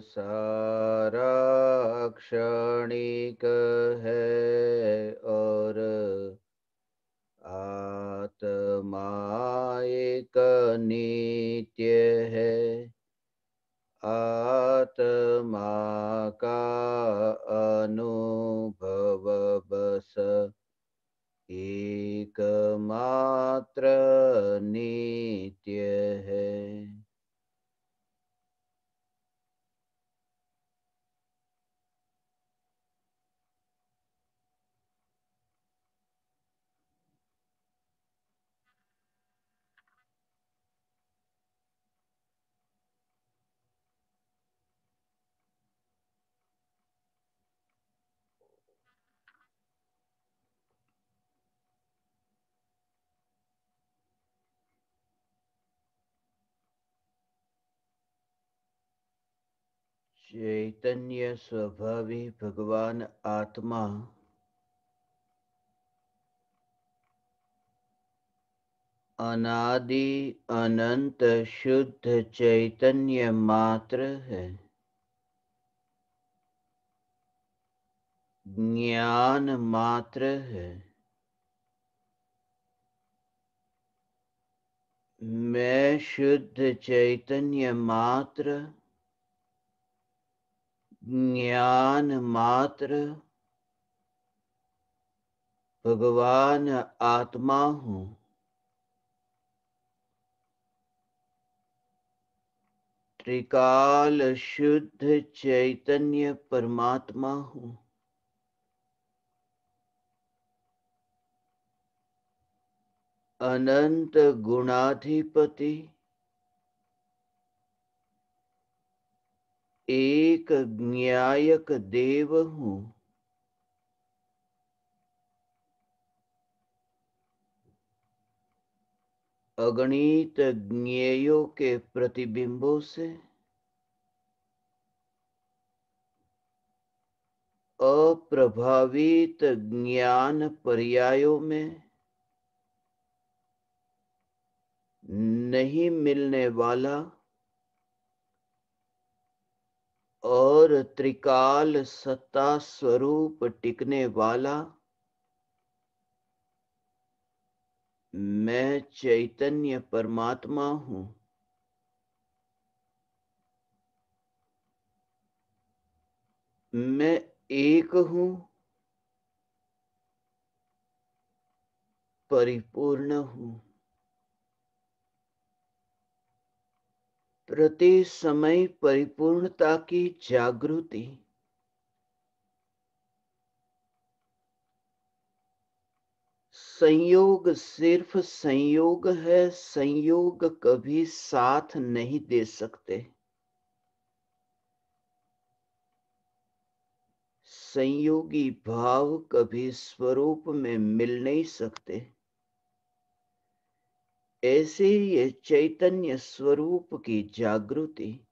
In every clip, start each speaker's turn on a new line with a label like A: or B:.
A: सारा क्षणिक है और आत्मा एक नित्य है। आत्मा का अनुभव बस एकमात्र नित्य है। चैतन्य स्वभावी भगवान आत्मा अनादि अनंत शुद्ध चैतन्य मात्र है। ज्ञान मात्र है। मैं शुद्ध चैतन्य मात्र, ज्ञान मात्र, भगवान आत्मा हूँ। त्रिकाल शुद्ध चैतन्य परमात्मा हूँ। अनंत गुणाधिपति, एक न्यायक देव हूँ। अगणित ज्ञेयों के प्रतिबिंबों से अप्रभावित ज्ञान पर्यायों में नहीं मिलने वाला और त्रिकाल सत्ता स्वरूप टिकने वाला मैं चैतन्य परमात्मा हूँ। मैं एक हूँ, परिपूर्ण हूँ। प्रति समय परिपूर्णता की जागृति संयोग सिर्फ संयोग है। संयोग कभी साथ नहीं दे सकते। संयोगी भाव कभी स्वरूप में मिल नहीं सकते। ऐसे ही ये चैतन्य स्वरूप की जागृति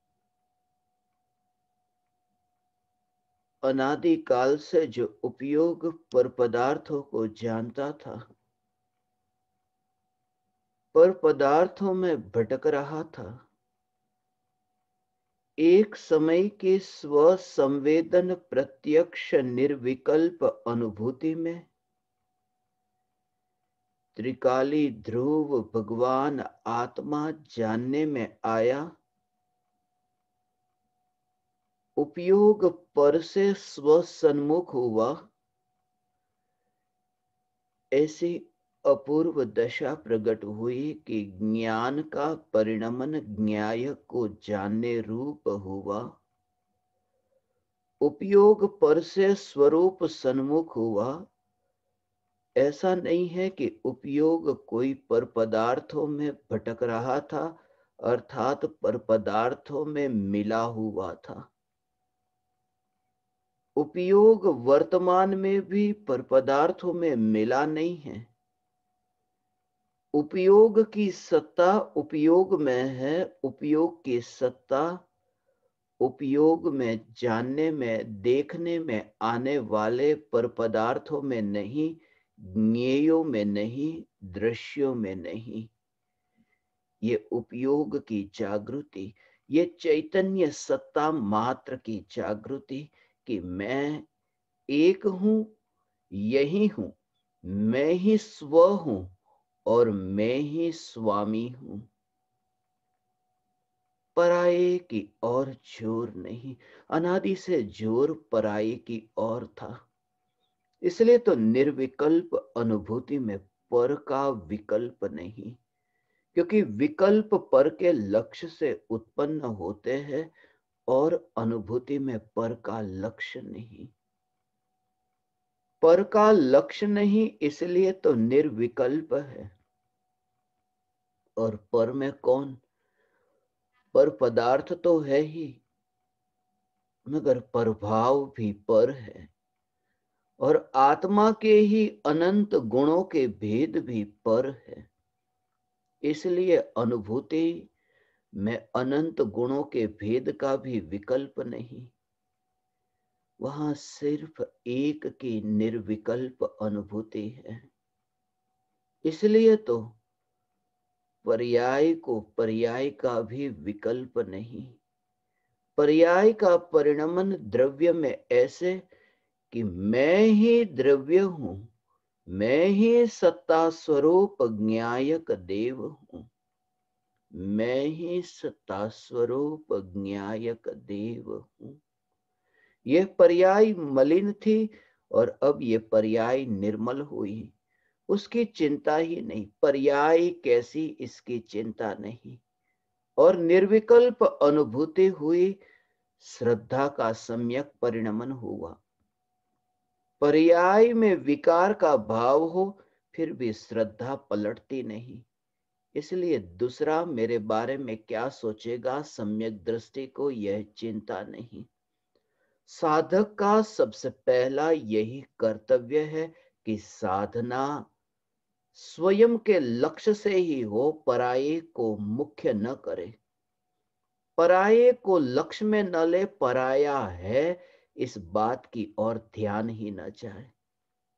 A: अनादिकाल से जो उपयोग पर पदार्थों को जानता था, पर पदार्थों में भटक रहा था, एक समय के स्व संवेदन प्रत्यक्ष निर्विकल्प अनुभूति में त्रिकाली ध्रुव भगवान आत्मा जानने में आया। उपयोग पर से स्व सन्मुख हुआ। ऐसी अपूर्व दशा प्रकट हुई कि ज्ञान का परिणमन न्याय को जानने रूप हुआ। उपयोग पर से स्वरूप सन्मुख हुआ। ऐसा नहीं है कि उपयोग कोई पर पदार्थों में भटक रहा था, अर्थात पर पदार्थों में मिला हुआ था। उपयोग वर्तमान में भी पर पदार्थों में मिला नहीं है। उपयोग की सत्ता उपयोग में है। उपयोग की सत्ता उपयोग में, जानने में, देखने में आने वाले पर पदार्थों में नहीं, ज्ञेयों में नहीं, दृश्यों में नहीं। ये उपयोग की जागृति, ये चैतन्य सत्ता मात्र की जागृति कि मैं एक हूं, यही हूं, मैं ही स्व हूं और मैं ही स्वामी हूं। पराये की ओर जोर नहीं, अनादि से जोर पराये की ओर था। इसलिए तो निर्विकल्प अनुभूति में पर का विकल्प नहीं, क्योंकि विकल्प पर के लक्ष्य से उत्पन्न होते हैं और अनुभूति में पर का लक्ष्य नहीं। पर का लक्ष्य नहीं, इसलिए तो निर्विकल्प है। और पर में कौन? पर पदार्थ तो है ही, मगर प्रभाव भी पर है। और आत्मा के ही अनंत गुणों के भेद भी पर है। इसलिए अनुभूति में अनंत गुणों के भेद का भी विकल्प नहीं, वहां सिर्फ एक की निर्विकल्प अनुभूति है। इसलिए तो पर्याय को पर्याय का भी विकल्प नहीं। पर्याय का परिणमन द्रव्य में ऐसे कि मैं ही द्रव्य हूं, मैं ही सत्ता स्वरूप ज्ञायक देव हूं, मैं ही सत्ता स्वरूप ज्ञायक देव हूं। यह पर्याय मलिन थी और अब ये पर्याय निर्मल हुई। उसकी चिंता ही नहीं, पर्याय कैसी इसकी चिंता नहीं। और निर्विकल्प अनुभूति हुई, श्रद्धा का सम्यक परिणमन हुआ। पर्याय में विकार का भाव हो फिर भी श्रद्धा पलटती नहीं। इसलिए दूसरा मेरे बारे में क्या सोचेगा, सम्यक दृष्टि को यह चिंता नहीं। साधक का सबसे पहला यही कर्तव्य है कि साधना स्वयं के लक्ष्य से ही हो, पराये को मुख्य न करे। पराये को लक्ष्य में न ले, पराया है इस बात की ओर ध्यान ही न जाए।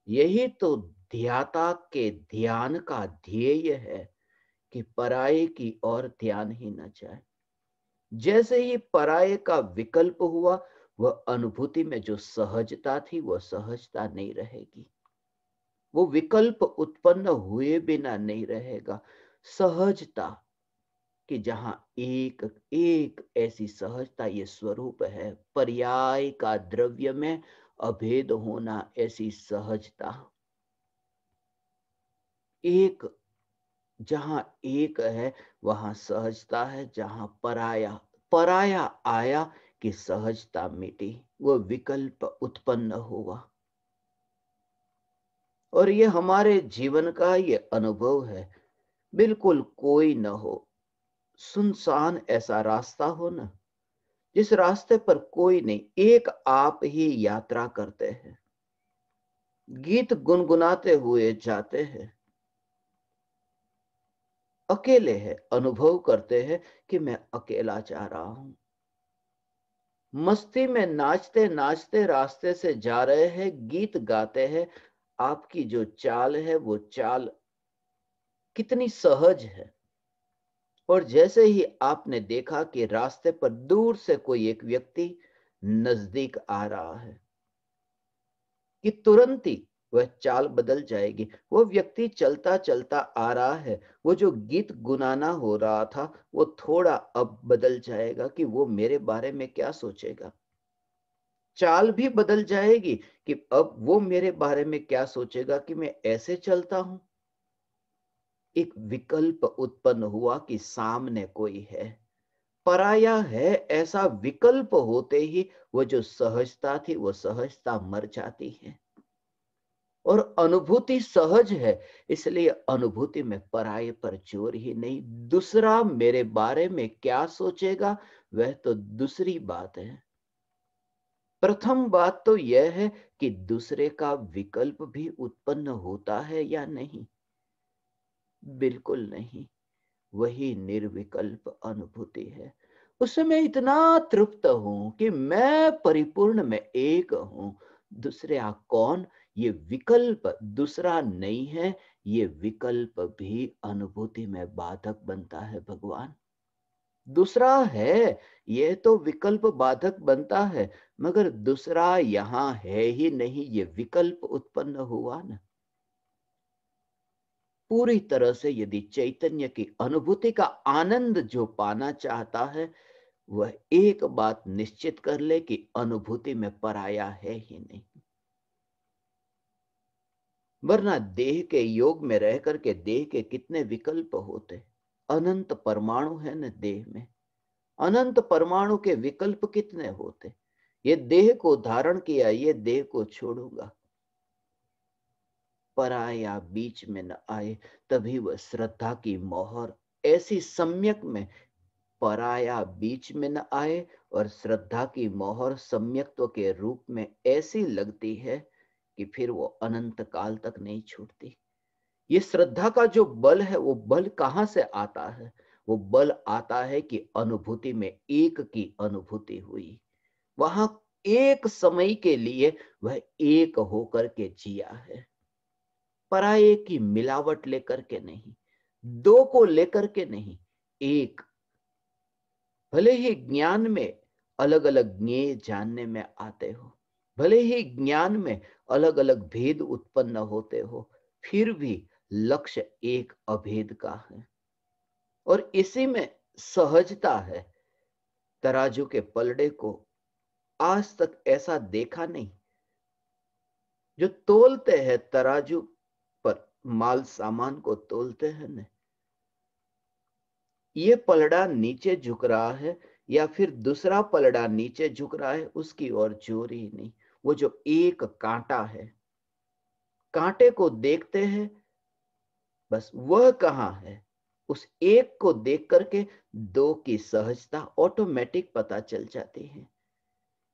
A: यही तो ध्याता के ध्यान का ध्येय है कि पराये की ओर ध्यान ही न जाए। जैसे ही पराये का विकल्प हुआ, वह अनुभूति में जो सहजता थी वह सहजता नहीं रहेगी। वो विकल्प उत्पन्न हुए बिना नहीं रहेगा। सहजता कि जहां एक एक ऐसी सहजता, ये स्वरूप है पर्याय का द्रव्य में अभेद होना, ऐसी सहजता। एक जहां एक है वहां सहजता है, जहां पराया पराया आया कि सहजता मिटी, वो विकल्प उत्पन्न हुआ। और ये हमारे जीवन का ये अनुभव है। बिल्कुल कोई न हो, सुनसान ऐसा रास्ता हो ना, जिस रास्ते पर कोई नहीं, एक आप ही यात्रा करते हैं, गीत गुनगुनाते हुए जाते हैं, अकेले हैं, अनुभव करते हैं कि मैं अकेला जा रहा हूं। मस्ती में नाचते नाचते रास्ते से जा रहे हैं, गीत गाते हैं। आपकी जो चाल है वो चाल कितनी सहज है। और जैसे ही आपने देखा कि रास्ते पर दूर से कोई एक व्यक्ति नजदीक आ रहा है, कि तुरंत ही वह चाल बदल जाएगी। वो व्यक्ति चलता चलता आ रहा है, वो जो गीत गुनाना हो रहा था वो थोड़ा अब बदल जाएगा कि वो मेरे बारे में क्या सोचेगा। चाल भी बदल जाएगी कि अब वो मेरे बारे में क्या सोचेगा कि मैं ऐसे चलता हूं। एक विकल्प उत्पन्न हुआ कि सामने कोई है, पराया है, ऐसा विकल्प होते ही वो जो सहजता थी वो सहजता मर जाती है। और अनुभूति सहज है, इसलिए अनुभूति में पराये पर जोर ही नहीं। दूसरा मेरे बारे में क्या सोचेगा, वह तो दूसरी बात है। प्रथम बात तो यह है कि दूसरे का विकल्प भी उत्पन्न होता है या नहीं। बिल्कुल नहीं। वही निर्विकल्प अनुभूति है। उससे मैं इतना तृप्त हूं कि मैं परिपूर्ण में एक हूं। दूसरे कौन? ये विकल्प दूसरा नहीं है, ये विकल्प भी अनुभूति में बाधक बनता है भगवान। दूसरा है, यह तो विकल्प बाधक बनता है, मगर दूसरा यहां है ही नहीं, ये विकल्प उत्पन्न हुआ ना। पूरी तरह से यदि चैतन्य की अनुभूति का आनंद जो पाना चाहता है, वह एक बात निश्चित कर ले कि अनुभूति में पराया है ही नहीं। वरना देह के योग में रह करके देह के कितने विकल्प होते। अनंत परमाणु है न देह में, अनंत परमाणु के विकल्प कितने होते। ये देह को धारण किया, ये देह को छोड़ूंगा, पराया बीच में न आए, तभी वह श्रद्धा की मोहर ऐसी सम्यक में, पराया बीच में न आए और श्रद्धा की मोहर सम्यक्त्व के रूप में ऐसी लगती है कि फिर वो अनंत काल तक नहीं छूटती। ये श्रद्धा का जो बल है, वो बल कहां से आता है? वो बल आता है कि अनुभूति में एक की अनुभूति हुई, वहां एक समय के लिए वह एक होकर के जिया है, पराये की मिलावट लेकर के नहीं, दो को लेकर के नहीं, एक। भले ही ज्ञान में अलग अलग ज्ञेय जानने में आते हो, भले ही ज्ञान में अलग अलग भेद उत्पन्न होते हो, फिर भी लक्ष्य एक अभेद का है। और इसी में सहजता है। तराजू के पलड़े को आज तक ऐसा देखा नहीं। जो तोलते हैं तराजू पर, माल सामान को तोलते हैं न, ये पलड़ा नीचे झुक रहा है या फिर दूसरा पलड़ा नीचे झुक रहा है, उसकी ओर जोर ही नहीं। वो जो एक कांटा है, कांटे को देखते हैं, बस वह कहां है, उस एक को देख करके दो की सहजता ऑटोमेटिक पता चल जाती है।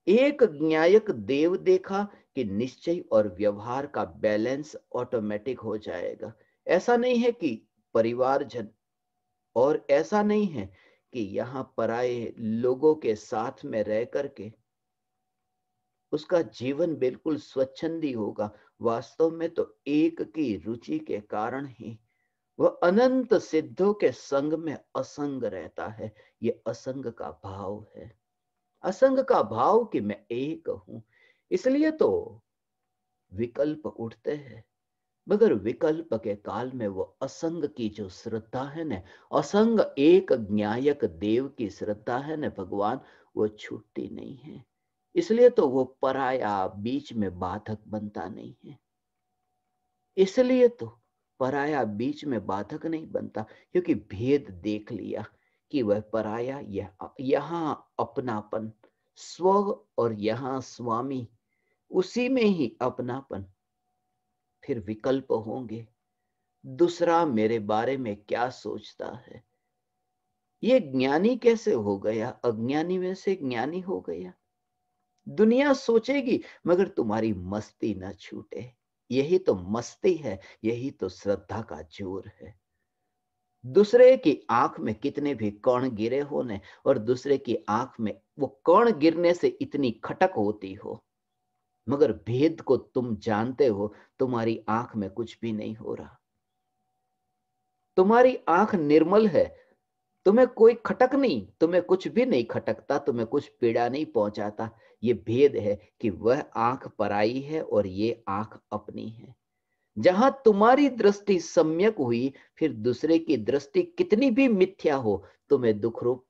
A: एक न्यायक देव देखा कि निश्चय और व्यवहार का बैलेंस ऑटोमेटिक हो जाएगा। ऐसा नहीं है कि परिवारजन, और ऐसा नहीं है कि यहां पराये लोगों के साथ में रह करके उसका जीवन बिल्कुल स्वच्छंदी होगा। वास्तव में तो एक की रुचि के कारण ही वह अनंत सिद्धों के संग में असंग रहता है। ये असंग का भाव है, असंग का भाव कि मैं एक हूं। इसलिए तो विकल्प उठते हैं, मगर विकल्प के काल में वो असंग की जो श्रद्धा है न, असंग एक न्यायक देव की श्रद्धा है न भगवान, वो छूटती नहीं है। इसलिए तो वो पराया बीच में बाधक बनता नहीं है। इसलिए तो पराया बीच में बाधक नहीं बनता, क्योंकि भेद देख लिया कि वह पराया यहां अपनापन स्व, और यहां स्वामी, उसी में ही अपनापन। फिर विकल्प होंगे, दूसरा मेरे बारे में क्या सोचता है। ये ज्ञानी कैसे हो गया, अज्ञानी में से ज्ञानी हो गया। दुनिया सोचेगी मगर तुम्हारी मस्ती न छूटे। यही तो मस्ती है, यही तो श्रद्धा का जोर है। दूसरे की आंख में कितने भी कण गिरे होने, और दूसरे की आंख में वो कण गिरने से इतनी खटक होती हो, मगर भेद को तुम जानते हो, तुम्हारी आंख में कुछ भी नहीं हो रहा। तुम्हारी आंख निर्मल है, तुम्हें कोई खटक नहीं, तुम्हें कुछ भी नहीं खटकता, तुम्हें कुछ पीड़ा नहीं पहुंचाता। ये भेद है कि वह आंख पराई है और ये आंख अपनी है। जहां तुम्हारी दृष्टि सम्यक हुई, फिर दूसरे की दृष्टि कितनी भी मिथ्या हो, तुम्हें दुख रूप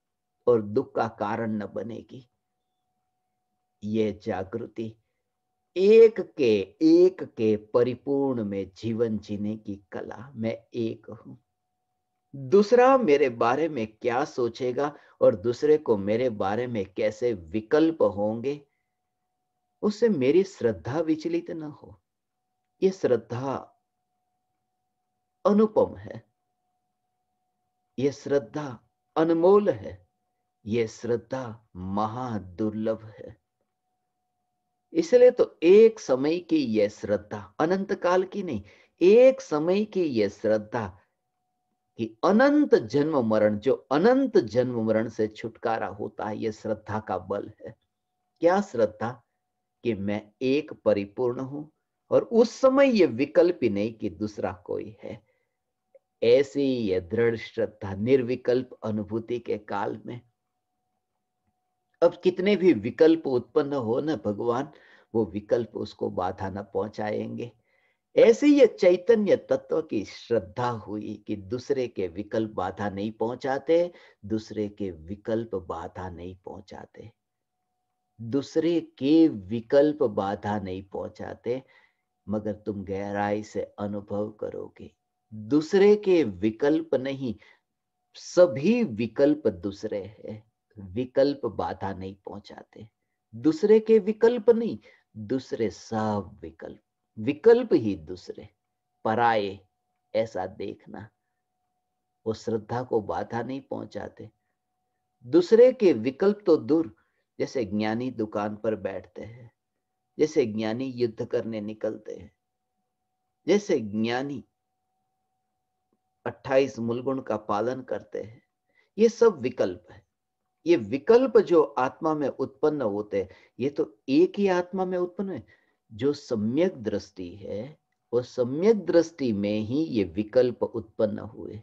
A: और दुख का कारण न बनेगी। ये जागृति एक के परिपूर्ण में जीवन जीने की कला। मैं एक हूं, दूसरा मेरे बारे में क्या सोचेगा और दूसरे को मेरे बारे में कैसे विकल्प होंगे, उससे मेरी श्रद्धा विचलित न हो। ये श्रद्धा अनुपम है, ये श्रद्धा अनमोल है, ये श्रद्धा महादुर्लभ है। इसलिए तो एक समय की यह श्रद्धा, अनंत काल की नहीं, एक समय की यह श्रद्धा कि अनंत जन्म मरण, जो अनंत जन्म मरण से छुटकारा होता है, यह श्रद्धा का बल है। क्या श्रद्धा? कि मैं एक परिपूर्ण हूं, और उस समय यह विकल्प ही नहीं कि दूसरा कोई है। ऐसी ये दृढ़ श्रद्धा निर्विकल्प अनुभूति के काल में अब कितने भी विकल्प उत्पन्न हो न भगवान, वो विकल्प उसको बाधा न पहुंचाएंगे। ऐसे ये चैतन्य तत्व की श्रद्धा हुई कि दूसरे के विकल्प बाधा नहीं पहुंचाते, दूसरे के विकल्प बाधा नहीं पहुंचाते, दूसरे के विकल्प बाधा नहीं पहुंचाते। मगर तुम गहराई से अनुभव करोगे, दूसरे के विकल्प नहीं, सभी विकल्प दूसरे हैं, विकल्प बाधा नहीं पहुंचाते। दूसरे के विकल्प नहीं, दूसरे सब विकल्प, विकल्प ही दूसरे, पराये, ऐसा देखना। वो श्रद्धा को बाधा नहीं पहुंचाते। दूसरे के विकल्प तो दूर, जैसे ज्ञानी दुकान पर बैठते हैं, जैसे ज्ञानी युद्ध करने निकलते हैं, जैसे ज्ञानी 28 मूलगुण का पालन करते हैं, ये सब विकल्प है। ये विकल्प जो आत्मा में उत्पन्न होते हैं, ये तो एक ही आत्मा में उत्पन्न है। जो सम्यक दृष्टि है, वो सम्यक दृष्टि में ही ये विकल्प उत्पन्न हुए।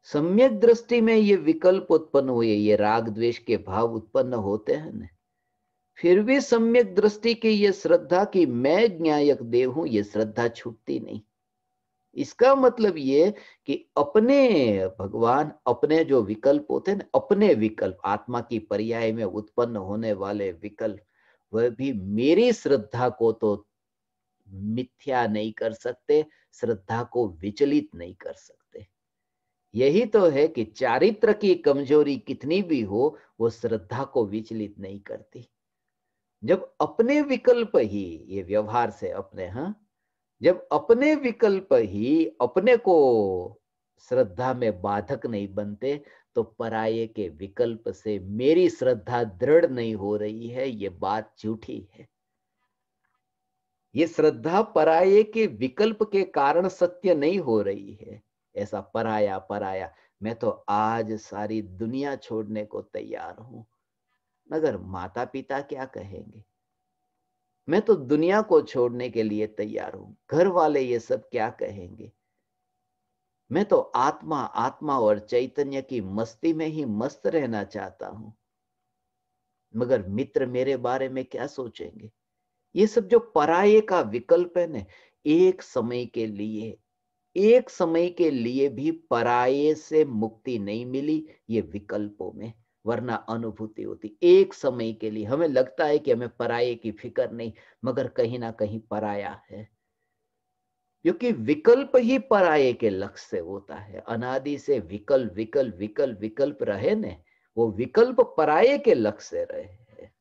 A: सम्यक दृष्टि में ये विकल्प उत्पन्न हुए, ये राग द्वेष के भाव उत्पन्न होते हैं ना, फिर भी सम्यक दृष्टि की ये श्रद्धा कि मैं ज्ञायक देव हूं, ये श्रद्धा छूटती नहीं। इसका मतलब ये कि अपने भगवान, अपने जो विकल्प होते हैं ना, अपने विकल्प आत्मा की पर्याय में उत्पन्न होने वाले विकल्प, वह भी मेरी श्रद्धा को तो मिथ्या नहीं कर सकते, श्रद्धा को विचलित नहीं कर सकते। यही तो है कि चारित्र की कमजोरी कितनी भी हो, वो श्रद्धा को विचलित नहीं करती। जब अपने विकल्प ही, ये व्यवहार से अपने, हाँ, जब अपने विकल्प ही अपने को श्रद्धा में बाधक नहीं बनते, तो पराये के विकल्प से मेरी श्रद्धा दृढ़ नहीं हो रही है, ये बात झूठी है। ये श्रद्धा पराये के विकल्प के कारण सत्य नहीं हो रही है। ऐसा पराया पराया, मैं तो आज सारी दुनिया छोड़ने को तैयार हूं, मगर माता पिता क्या कहेंगे? मैं तो दुनिया को छोड़ने के लिए तैयार हूं, घर वाले ये सब क्या कहेंगे? मैं तो आत्मा आत्मा और चैतन्य की मस्ती में ही मस्त रहना चाहता हूं, मगर मित्र मेरे बारे में क्या सोचेंगे? ये सब जो पराये का विकल्प है ना, एक समय के लिए, एक समय के लिए भी पराये से मुक्ति नहीं मिली ये विकल्पों में, वरना अनुभूति होती। एक समय के लिए हमें लगता है कि हमें पराये की फिक्र नहीं, मगर कहीं ना कहीं पराया है, क्योंकि विकल्प ही पराये के लक्ष्य से होता है। अनादि से विकल्प विकल्प विकल्प विकल्प रहे ने, वो विकल्प पराये के लक्ष्य से रहे हैं।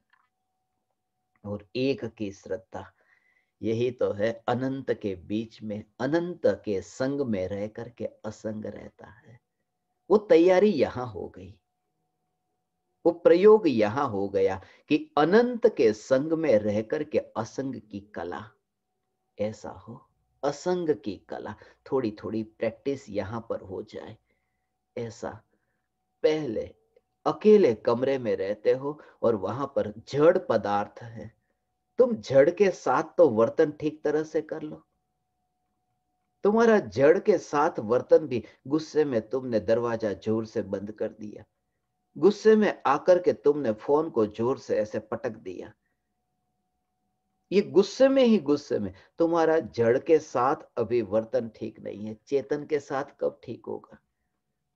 A: और एक की श्रद्धा, यही तो है अनंत के बीच में, अनंत के संग में रह करके असंग रहता है। वो तैयारी यहां हो गई, वो प्रयोग यहां हो गया कि अनंत के संग में रह करके असंग की कला ऐसा हो। असंग की कला, थोड़ी थोड़ी प्रैक्टिस यहां पर हो जाए। ऐसा, पहले अकेले कमरे में रहते हो और वहां पर जड़ पदार्थ है, तुम जड़ के साथ तो वर्तन ठीक तरह से कर लो। तुम्हारा जड़ के साथ वर्तन भी, गुस्से में तुमने दरवाजा जोर से बंद कर दिया, गुस्से में आकर के तुमने फोन को जोर से ऐसे पटक दिया, ये गुस्से में ही, गुस्से में तुम्हारा जड़ के साथ अभी वर्तन ठीक नहीं है। चेतन के साथ कब ठीक होगा?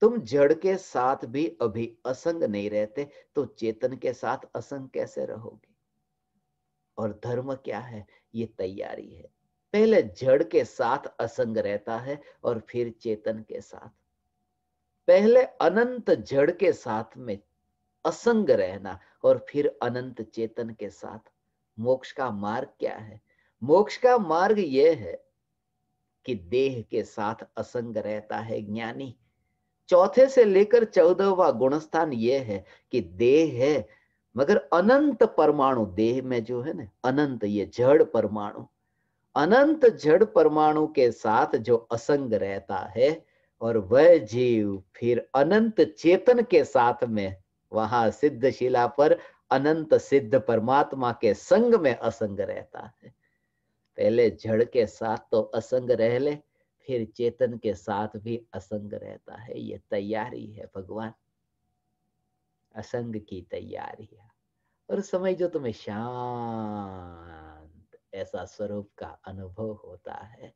A: तुम जड़ के साथ भी अभी असंग नहीं रहते, तो चेतन के साथ असंग कैसे रहोगे? और धर्म क्या है? ये तैयारी है। पहले जड़ के साथ असंग रहता है और फिर चेतन के साथ। पहले अनंत जड़ के साथ में असंग रहना और फिर अनंत चेतन के साथ। मोक्ष का मार्ग क्या है? मोक्ष का मार्ग यह है कि देह के साथ असंग रहता है ज्ञानी। चौथे से लेकर 14वां गुणस्थान यह है कि देह है, मगर अनंत परमाणु देह में जो है ना, अनंत ये जड़ परमाणु, अनंत जड़ परमाणु के साथ जो असंग रहता है, और वह जीव फिर अनंत चेतन के साथ में वहां सिद्धशिला पर अनंत सिद्ध परमात्मा के संग में असंग रहता है। पहले जड़ के साथ तो असंग रह ले, फिर चेतन के साथ भी असंग रहता है। ये तैयारी है भगवान, असंग की तैयारी है। और समय जो तुम्हें शांत ऐसा स्वरूप का अनुभव होता है,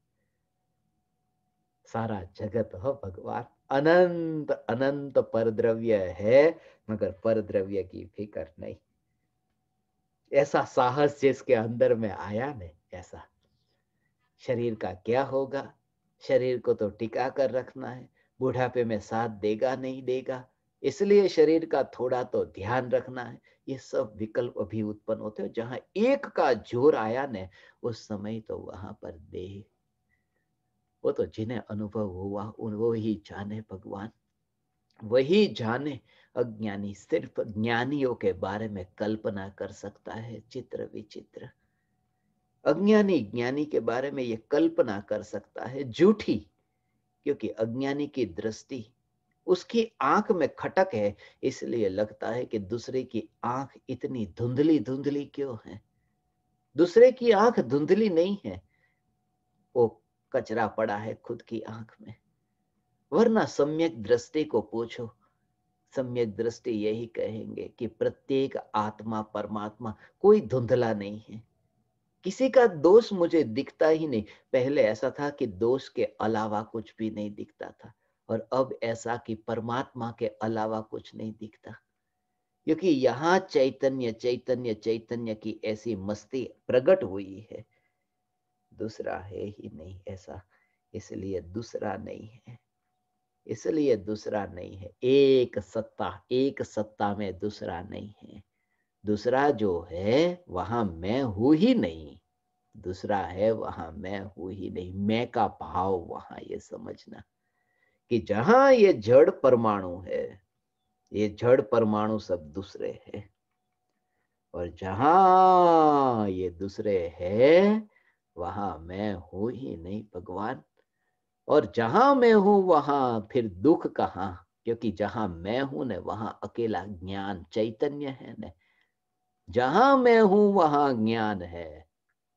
A: सारा जगत हो भगवान, अनंत अनंत परद्रव्य है, मगर परद्रव्य की फिक्र नहीं। ऐसा साहस जिसके अंदर में आया नहीं, ऐसा शरीर का क्या होगा, शरीर को तो टिका कर रखना है, बुढ़ापे में साथ देगा नहीं देगा, इसलिए शरीर का थोड़ा तो ध्यान रखना है। ये सब विकल्प अभी उत्पन्न होते हैं। जहां एक का जोर आया ने, उस समय तो वहां पर देह, वो तो जिन्हें अनुभव हुआ उन वो ही जाने भगवान, वही जाने। अज्ञानी सिर्फ ज्ञानियों के बारे में कल्पना कर सकता है, चित्र विचित्र। अज्ञानी ज्ञानी के बारे में ये कल्पना कर सकता है, झूठी, क्योंकि अज्ञानी की दृष्टि, उसकी आंख में खटक है, इसलिए लगता है कि दूसरे की आंख इतनी धुंधली धुंधली क्यों है। दूसरे की आंख धुंधली नहीं है, वो कचरा पड़ा है खुद की आंख में। वरना सम्यक दृष्टि को पूछो, सम्यक दृष्टि यही कहेंगे कि प्रत्येक आत्मा परमात्मा, कोई धुंधला नहीं है। किसी का दोष मुझे दिखता ही नहीं। पहले ऐसा था कि दोष के अलावा कुछ भी नहीं दिखता था, और अब ऐसा कि परमात्मा के अलावा कुछ नहीं दिखता, क्योंकि यहाँ चैतन्य चैतन्य चैतन्य की ऐसी मस्ती प्रकट हुई है, दूसरा है ही नहीं ऐसा। इसलिए दूसरा नहीं है, इसलिए दूसरा नहीं है। एक सत्ता में दूसरा नहीं है। दूसरा जो है वहां मैं हूं ही नहीं, दूसरा है वहां मैं हूं ही नहीं। मैं का भाव वहां, ये समझना कि जहां ये जड़ परमाणु है, ये जड़ परमाणु सब दूसरे हैं, और जहां ये दूसरे है वहां मैं हूं ही नहीं भगवान। और जहां मैं हूं वहां फिर दुख कहाँ, क्योंकि जहां मैं हूं न वहां अकेला ज्ञान चैतन्य है न। जहां मैं हूं वहां ज्ञान है।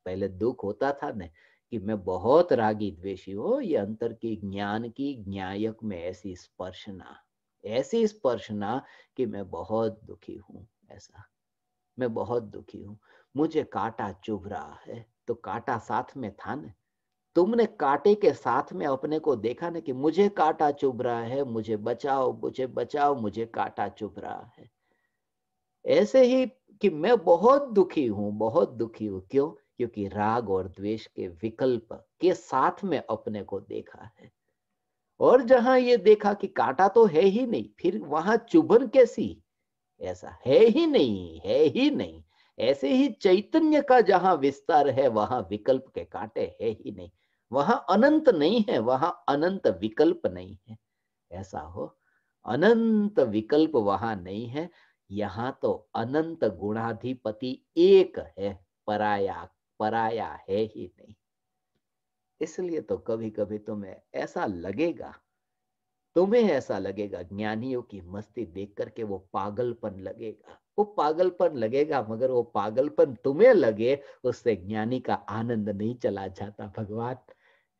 A: पहले दुख होता था न कि मैं बहुत रागी द्वेषी हूं, ये अंतर की ज्ञान की ज्ञायक में ऐसी स्पर्शना, ऐसी स्पर्शना कि मैं बहुत दुखी हूं। ऐसा मैं बहुत दुखी हूं, मुझे कांटा चुभ रहा है, तो कांटा साथ में था न। तुमने कांटे के साथ में अपने को देखा ना कि मुझे कांटा चुभ रहा है, मुझे बचाओ, मुझे बचाओ, मुझे कांटा चुभ रहा है। ऐसे ही कि मैं बहुत दुखी हूं, बहुत दुखी हूं। क्यों? क्योंकि राग और द्वेष के विकल्प के साथ में अपने को देखा है। और जहां ये देखा कि कांटा तो है ही नहीं, फिर वहां चुभन कैसी? ऐसा है ही नहीं, है ही नहीं। ऐसे ही चैतन्य का जहां विस्तार है वहां विकल्प के कांटे है ही नहीं। वहां अनंत नहीं है, वहां अनंत विकल्प नहीं है। ऐसा हो, अनंत विकल्प वहां नहीं है। यहाँ तो अनंत गुणाधिपति एक है, पराया पराया है ही नहीं। इसलिए तो कभी कभी तुम्हें ऐसा लगेगा, तुम्हें ऐसा लगेगा, ज्ञानियों की मस्ती देख करके वो पागलपन लगेगा, वो पागलपन लगेगा, मगर वो पागलपन तुम्हें लगे, उससे ज्ञानी का आनंद नहीं चला जाता भगवान।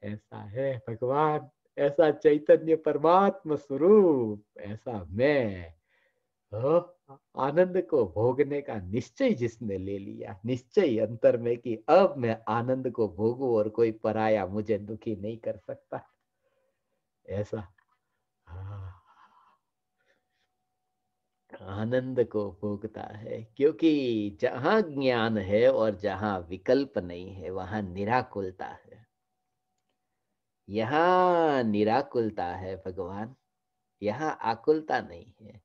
A: ऐसा है भगवान, ऐसा चैतन्य परमात्मा स्वरूप, ऐसा मैं हो। आनंद को भोगने का निश्चय जिसने ले लिया, निश्चय अंतर में कि अब मैं आनंद को भोगूं और कोई पराया मुझे दुखी नहीं कर सकता, ऐसा। हाँ, आनंद को भोगता है, क्योंकि जहां ज्ञान है और जहां विकल्प नहीं है वहां निराकुलता है। यहाँ निराकुलता है भगवान, यहाँ आकुलता नहीं है।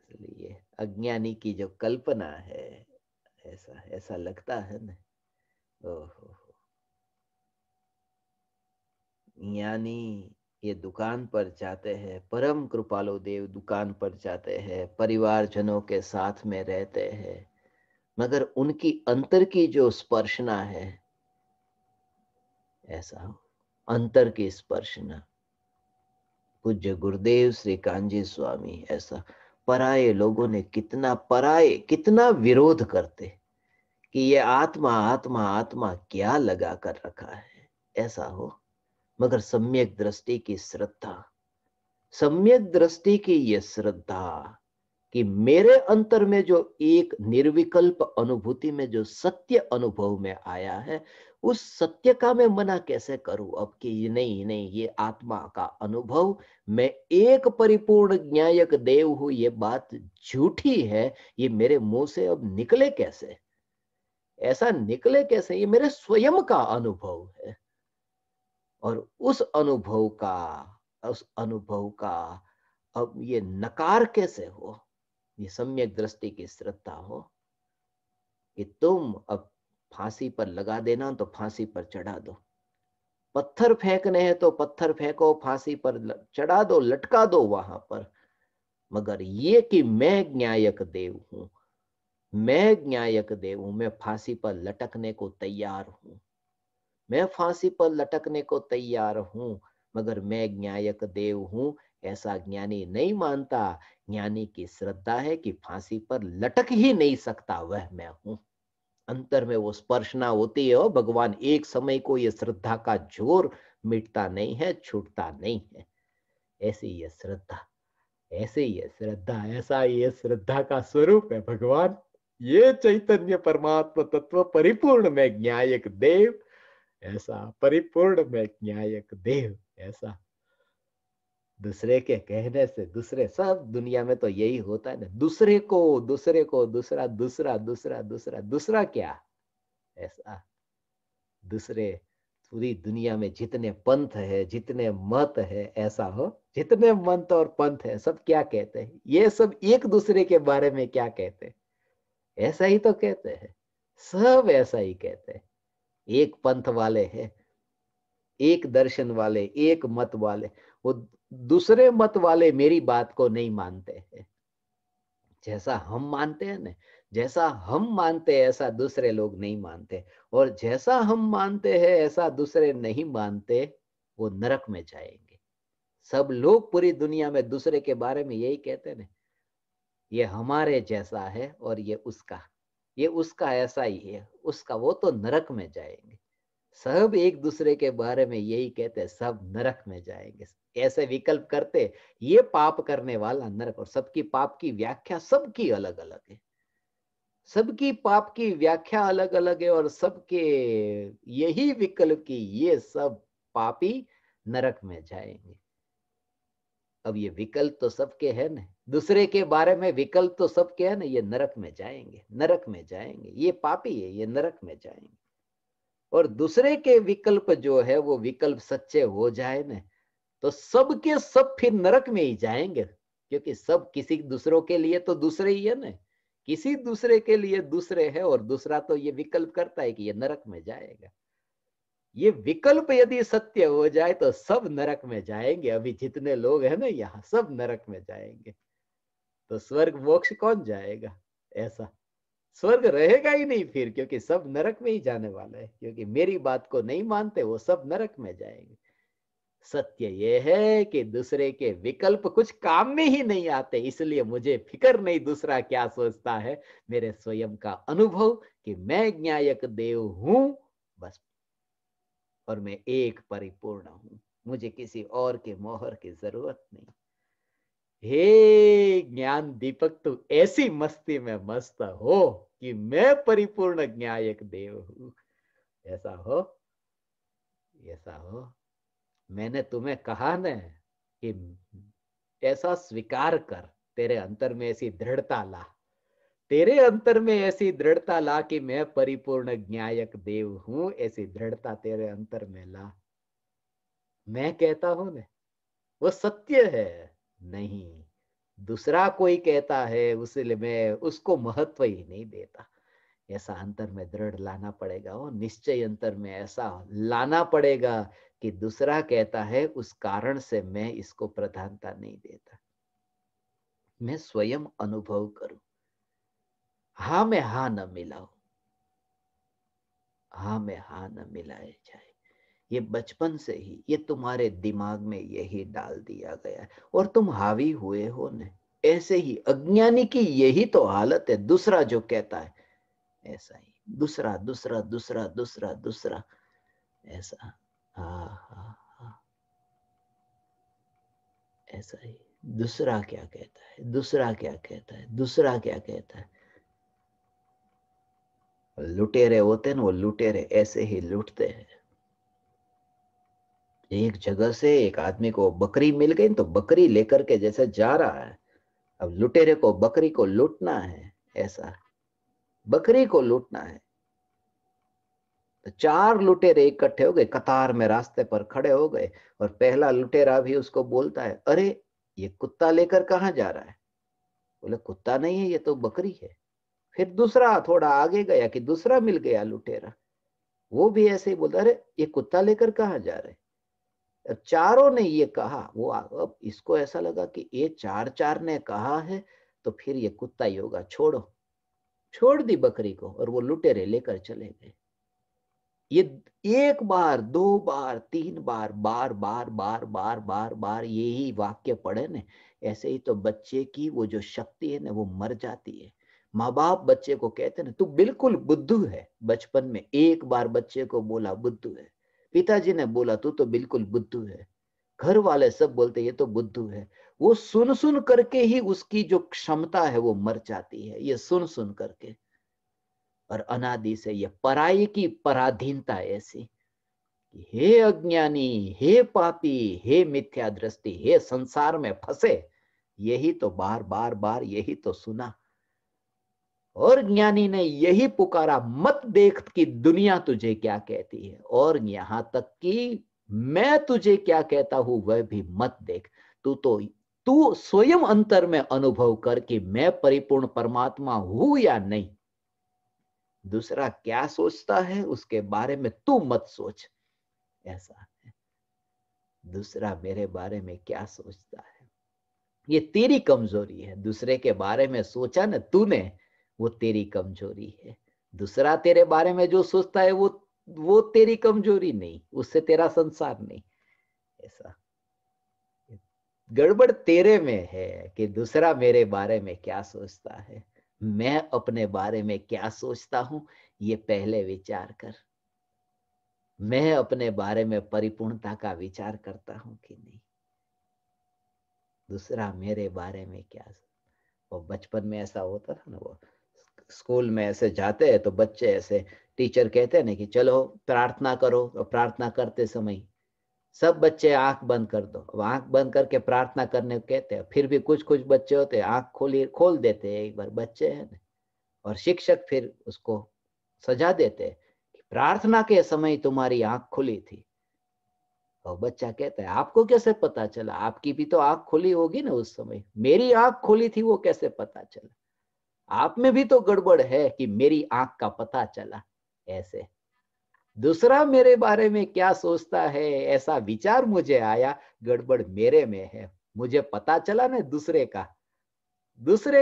A: इसलिए अज्ञानी की जो कल्पना है, ऐसा ऐसा लगता है ना। ओहो, ज्ञानी ये दुकान पर जाते हैं, परम कृपालु देव दुकान पर जाते हैं, परिवारजनों के साथ में रहते हैं, मगर उनकी अंतर की जो स्पर्शना है, ऐसा अंतर की स्पर्शना, पूज्य गुरुदेव श्री कांजी स्वामी, ऐसा पराये लोगों ने कितना पराये कितना विरोध करते कि ये आत्मा आत्मा आत्मा क्या लगा कर रखा है। ऐसा हो। मगर सम्यक दृष्टि की श्रद्धा, सम्यक दृष्टि की ये श्रद्धा कि मेरे अंतर में जो एक निर्विकल्प अनुभूति में जो सत्य अनुभव में आया है, उस सत्य का मैं मना कैसे करूं अब कि ये नहीं नहीं, ये आत्मा का अनुभव, मैं एक परिपूर्ण ज्ञायक देव हूं, ये बात झूठी है, ये मेरे मुंह से अब निकले कैसे, ऐसा निकले कैसे, ये मेरे स्वयं का अनुभव है। और उस अनुभव का अब ये नकार कैसे हो, ये सम्यक दृष्टि की श्रद्धा हो कि तुम अब फांसी पर लगा देना तो फांसी पर चढ़ा दो, पत्थर फेंकने हैं तो पत्थर फेंको, फांसी पर चढ़ा दो, लटका दो वहां पर। मगर ये कि मैं ज्ञायक देव हूं, मैं ज्ञायक देव हूं, मैं फांसी पर लटकने को तैयार हूं, मैं फांसी पर लटकने को तैयार हूं, मगर मैं ज्ञायक देव हूं, ऐसा ज्ञानी नहीं मानता। ज्ञानी की श्रद्धा है कि फांसी पर लटक ही नहीं सकता वह मैं हूं। अंतर में वो स्पर्शना होती है और भगवान, एक समय को ये श्रद्धा का जोर मिटता नहीं है, छूटता नहीं है। ऐसी ये श्रद्धा, ऐसे ये श्रद्धा, ऐसा ये श्रद्धा का स्वरूप है भगवान। ये चैतन्य परमात्मा तत्व परिपूर्ण में ज्ञायक देव, ऐसा परिपूर्ण में ज्ञायक देव, ऐसा। दूसरे के कहने से, दूसरे सब दुनिया में तो यही होता है ना, दूसरे को दूसरा दूसरा दूसरा दूसरा दूसरा क्या, ऐसा। दूसरे, पूरी दुनिया में जितने पंथ है, जितने मत है, ऐसा हो, जितने मंत और पंथ है, सब क्या कहते हैं, ये सब एक दूसरे के बारे में क्या कहते हैं, ऐसा ही तो कहते हैं, सब ऐसा ही कहते हैं। एक पंथ वाले हैं, एक दर्शन वाले, एक मत वाले, वो दूसरे मत वाले मेरी बात को नहीं मानते हैं। जैसा हम मानते हैं ना, जैसा हम मानते हैं ऐसा दूसरे लोग नहीं मानते, और जैसा हम मानते हैं ऐसा दूसरे नहीं मानते, वो नरक में जाएंगे। सब लोग पूरी दुनिया में दूसरे के बारे में यही कहते हैं ना, ये हमारे जैसा है और ये उसका ऐसा ही है, उसका, वो तो नरक में जाएंगे। सब एक दूसरे के बारे में यही कहते, सब नरक में जाएंगे, ऐसे विकल्प करते। ये पाप करने वाला नरक, और सबकी पाप की व्याख्या सबकी अलग अलग है, सबकी पाप की व्याख्या अलग अलग है, और सबके यही विकल्प की ये सब पापी नरक में जाएंगे। अब ये विकल्प तो सबके है ना, दूसरे के बारे में विकल्प तो सबके है ना, ये नरक में जाएंगे, नरक में जाएंगे, ये पापी है, ये नरक में जाएंगे। और दूसरे के विकल्प जो है वो विकल्प सच्चे हो जाए ना, तो सबके सब फिर नरक में ही जाएंगे, क्योंकि सब किसी दूसरों के लिए तो दूसरे ही है ना, किसी दूसरे के लिए दूसरे है, और दूसरा तो ये विकल्प करता है कि ये नरक में जाएगा। ये विकल्प यदि सत्य हो जाए तो सब नरक में जाएंगे, अभी जितने लोग हैं ना यहाँ, सब नरक में जाएंगे। तो स्वर्ग मोक्ष कौन जाएगा, ऐसा स्वर्ग रहेगा ही नहीं फिर, क्योंकि सब नरक में ही जाने वाला है, क्योंकि मेरी बात को नहीं मानते, वो सब नरक में जाएंगे। सत्य ये है कि दूसरे के विकल्प कुछ काम में ही नहीं आते, इसलिए मुझे फिक्र नहीं दूसरा क्या सोचता है, मेरे स्वयं का अनुभव कि मैं ज्ञायक देव हूं, बस। और मैं एक परिपूर्ण हूं, मुझे किसी और के मोहर की जरूरत नहीं। हे ज्ञान दीपक, तू ऐसी मस्ती में मस्त हो कि मैं परिपूर्ण ज्ञायक देव हूं, ऐसा हो, ऐसा हो। मैंने तुम्हें कहा न कि ऐसा स्वीकार कर, तेरे अंतर में ऐसी दृढ़ता ला, तेरे अंतर में ऐसी दृढ़ता ला कि मैं परिपूर्ण ज्ञायक देव हूं, ऐसी दृढ़ता तेरे अंतर में ला। मैं कहता हूं न, वो सत्य है, नहीं दूसरा कोई कहता है, उसलिए मैं उसको महत्व ही नहीं देता। ऐसा अंतर में दृढ़ लाना पड़ेगा, वो निश्चय अंतर में ऐसा लाना पड़ेगा कि दूसरा कहता है उस कारण से मैं इसको प्रधानता नहीं देता, मैं स्वयं अनुभव करूं। हाँ में हाँ न मिलाऊं, हाँ में हाँ न मिलाए जाए, ये बचपन से ही ये तुम्हारे दिमाग में यही डाल दिया गया है, और तुम हावी हुए हो न। ऐसे ही अज्ञानी की यही तो हालत है, दूसरा जो कहता है ऐसा ही, दूसरा दूसरा दूसरा दूसरा दूसरा, ऐसा। हाँ हाँ हाँ, ऐसा ही। दूसरा क्या कहता है, दूसरा क्या कहता है, दूसरा क्या कहता है। लुटेरे होते हैं ना, वो लुटेरे ऐसे ही लूटते हैं। एक जगह से एक आदमी को बकरी मिल गई तो बकरी लेकर के जैसे जा रहा है, अब लुटेरे को बकरी को लूटना है, ऐसा बकरी को लूटना है। तो चार लुटेरे इकट्ठे हो गए, कतार में रास्ते पर खड़े हो गए, और पहला लुटेरा भी उसको बोलता है, अरे ये कुत्ता लेकर कहाँ जा रहा है। बोले कुत्ता नहीं है, ये तो बकरी है। फिर दूसरा थोड़ा आगे गया कि दूसरा मिल गया लुटेरा, वो भी ऐसे ही बोलता, अरे ये कुत्ता लेकर कहाँ जा रहे। अब चारों ने ये कहा, वो अब इसको ऐसा लगा कि ये चार चार ने कहा है तो फिर ये कुत्ता ही होगा, छोड़ो। छोड़ दी बकरी को और वो लुटेरे लेकर चले गए। ये एक बार, दो बार, तीन बार, बार बार बार बार बार बार यही वाक्य पढ़े ने, ऐसे ही तो बच्चे की वो जो शक्ति है ना वो मर जाती है। माँ बाप बच्चे को कहते ना, तू बिल्कुल बुद्धू है। बचपन में एक बार बच्चे को बोला बुद्धू है, पिताजी ने बोला तू तो बिल्कुल बुद्धू है, घर वाले सब बोलते ये तो बुद्धू है। वो सुन सुन करके ही उसकी जो क्षमता है वो मर जाती है, ये सुन सुन करके। और अनादि से ये पराई की पराधीनता ऐसी, हे अज्ञानी, हे पापी, हे मिथ्या दृष्टि, हे संसार में फंसे, यही तो बार बार बार यही तो सुना। और ज्ञानी ने यही पुकारा, मत देख कि दुनिया तुझे क्या कहती है, और यहां तक कि मैं तुझे क्या कहता हूं वह भी मत देख। तू स्वयं अंतर में अनुभव कर कि मैं परिपूर्ण परमात्मा हूं या नहीं। दूसरा क्या सोचता है उसके बारे में तू मत सोच, ऐसा है। दूसरा मेरे बारे में क्या सोचता है, ये तेरी कमजोरी है। दूसरे के बारे में सोचा ना तूने, वो तेरी कमजोरी है। दूसरा तेरे बारे में जो सोचता है वो तेरी कमजोरी नहीं, उससे तेरा संसार नहीं, ऐसा। गड़बड़ तेरे में है कि दूसरा मेरे बारे में क्या सोचता है, मैं अपने बारे में क्या सोचता हूं, ये पहले विचार कर। मैं अपने बारे में परिपूर्णता का विचार करता हूं कि नहीं। दूसरा मेरे बारे में क्या। वो बचपन में ऐसा होता था ना, वो स्कूल में ऐसे जाते हैं तो बच्चे ऐसे, टीचर कहते हैं ना कि चलो प्रार्थना करो, और प्रार्थना करते समय सब बच्चे आंख बंद कर दो। अब आंख बंद करके प्रार्थना करने को कहते हैं, फिर भी कुछ कुछ बच्चे होते हैं आंख खोली खोल देते हैं, एक बार बच्चे हैं ना, और शिक्षक फिर उसको सजा देते हैं कि प्रार्थना के समय तुम्हारी आंख खुली थी। और बच्चा कहता है आपको कैसे पता चला, आपकी भी तो आंख खुली होगी ना उस समय, मेरी आंख खुली थी वो कैसे पता चला। आप में भी तो गड़बड़ है कि मेरी आंख का पता चला, ऐसे। दूसरा मेरे बारे में क्या सोचता है, ऐसा विचार मुझे आया, गड़बड़ मेरे में है। मुझे पता चला ना दूसरे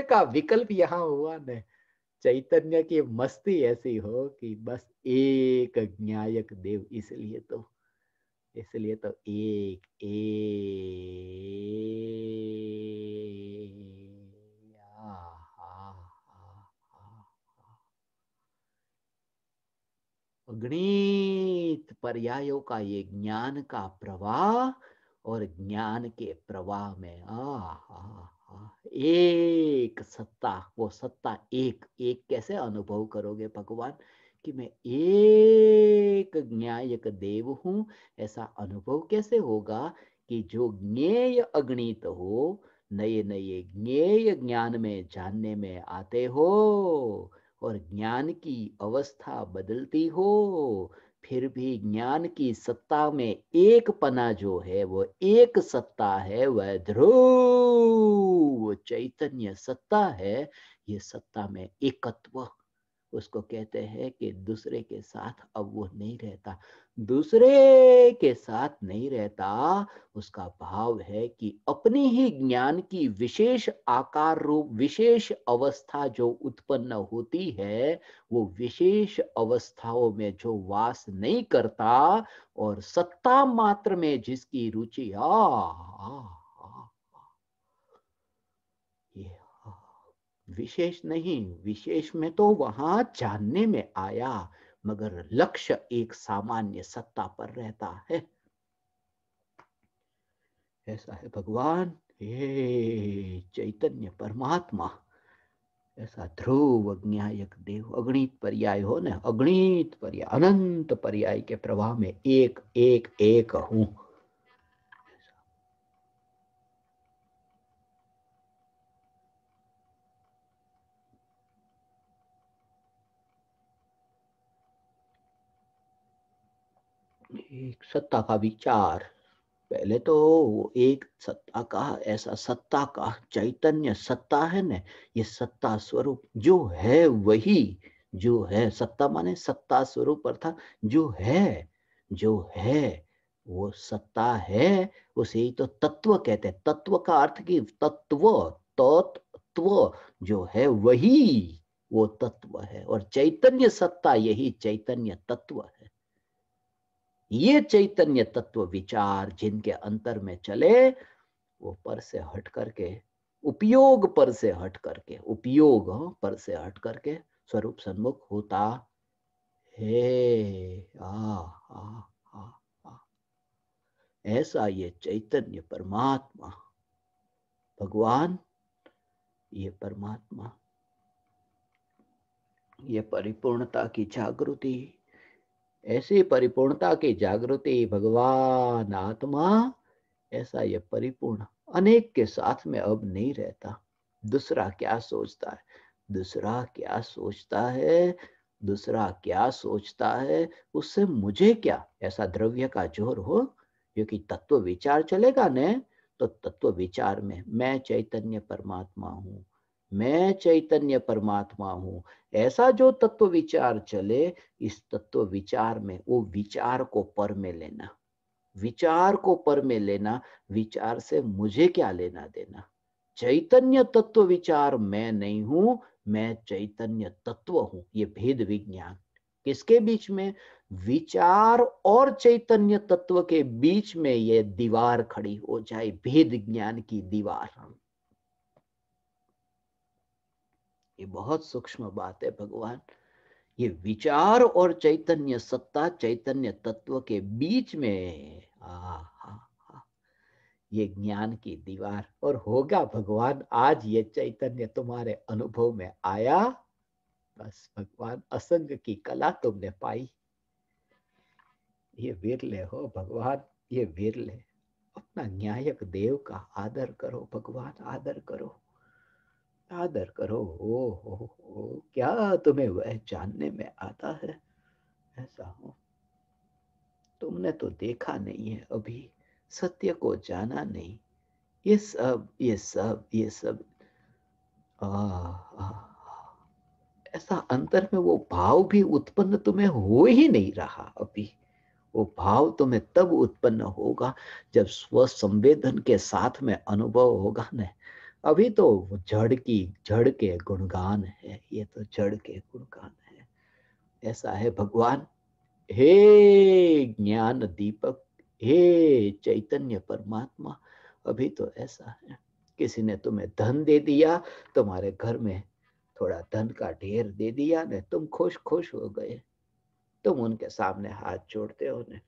A: का विकल्प यहाँ हुआ न। चैतन्य की मस्ती ऐसी हो कि बस एक ज्ञायक देव, इसलिए तो एक अगणित पर्यायों का ये ज्ञान का प्रवाह, और ज्ञान के प्रवाह में एक सत्ता, वो सत्ता एक एक कैसे अनुभव करोगे भगवान, कि मैं एक ज्ञायक देव हूं, ऐसा अनुभव कैसे होगा कि जो ज्ञेय अगणित हो, नए नए ज्ञेय ज्ञान में जानने में आते हो, और ज्ञान की अवस्था बदलती हो, फिर भी ज्ञान की सत्ता में एक पना जो है वो एक सत्ता है, वह ध्रुव चैतन्य सत्ता है। ये सत्ता में एकत्व, उसको कहते हैं कि दूसरे के साथ अब वो नहीं रहता। दूसरे के साथ नहीं रहता, उसका भाव है कि अपनी ही ज्ञान की विशेष आकार रूप विशेष अवस्था जो उत्पन्न होती है, वो विशेष अवस्थाओं में जो वास नहीं करता, और सत्ता मात्र में जिसकी रुचि ये विशेष नहीं, विशेष में तो वहां जानने में आया, मगर लक्ष्य एक सामान्य सत्ता पर रहता है। ऐसा है भगवान, हे चैतन्य परमात्मा। ऐसा ध्रुव ज्ञायक देव, अगणित पर्याय हो न, अगणित पर्याय, अनंत पर्याय के प्रवाह में एक एक एक हूं। एक सत्ता का विचार, पहले तो एक सत्ता का, ऐसा सत्ता का चैतन्य सत्ता है न, ये सत्ता स्वरूप जो है वही जो है। सत्ता माने सत्ता स्वरूप अर्थात जो है वो सत्ता है। उसे ही तो तत्व कहते हैं। तत्व का अर्थ की तत्व, तत्व जो है वही वो तत्व है, और चैतन्य सत्ता यही चैतन्य तत्व है। ये चैतन्य तत्व विचार जिनके अंतर में चले, वो पर से हट करके, उपयोग पर से हट करके, उपयोग पर से हट करके स्वरूप सन्मुख होता है। आ, ऐसा ये चैतन्य परमात्मा भगवान, ये परमात्मा, ये परिपूर्णता की जागृति, ऐसी परिपूर्णता की जागृति भगवान आत्मा, ऐसा ये परिपूर्ण अनेक के साथ में अब नहीं रहता। दूसरा क्या सोचता है, दूसरा क्या सोचता है, दूसरा क्या सोचता है, उससे मुझे क्या। ऐसा द्रव्य का जोर हो, क्योंकि तत्व विचार चलेगा न, तो तत्व विचार में मैं चैतन्य परमात्मा हूं, मैं चैतन्य परमात्मा हूं, ऐसा जो तत्व विचार चले, इस तत्व विचार में वो विचार को पर में लेना, विचार को पर में लेना, विचार से मुझे क्या लेना देना। चैतन्य तत्व विचार मैं नहीं हूं, मैं चैतन्य तत्व हूं। ये भेद विज्ञान किसके बीच में, विचार और चैतन्य तत्व के बीच में ये दीवार खड़ी हो जाए, भेद ज्ञान की दीवार। ये बहुत सूक्ष्म बात है भगवान। ये विचार और चैतन्य सत्ता, चैतन्य तत्व के बीच में ये ज्ञान की दीवार। और होगा भगवान, आज ये चैतन्य तुम्हारे अनुभव में आया, बस भगवान असंग की कला तुमने पाई। ये विरले हो भगवान, ये विरले। अपना न्यायक देव का आदर करो भगवान, आदर करो, आदर करो। ओ, क्या तुम्हें वह जानने में आता है। ऐसा हो, तुमने तो देखा नहीं है अभी, सत्य को जाना नहीं। ये सब ये सब ये सब आ, आ, ऐसा अंतर में वो भाव भी उत्पन्न तुम्हें हो ही नहीं रहा अभी। वो भाव तुम्हें तब उत्पन्न होगा जब स्व संवेदन के साथ में अनुभव होगा न। अभी तो जड़ के गुणगान है, ये तो जड़ के गुणगान है। ऐसा है भगवान, हे ज्ञान दीपक, हे चैतन्य परमात्मा। अभी तो ऐसा है, किसी ने तुम्हें धन दे दिया, तुम्हारे घर में थोड़ा धन का ढेर दे दिया ने, तुम खुश खुश हो गए, तुम उनके सामने हाथ जोड़ते हो ने,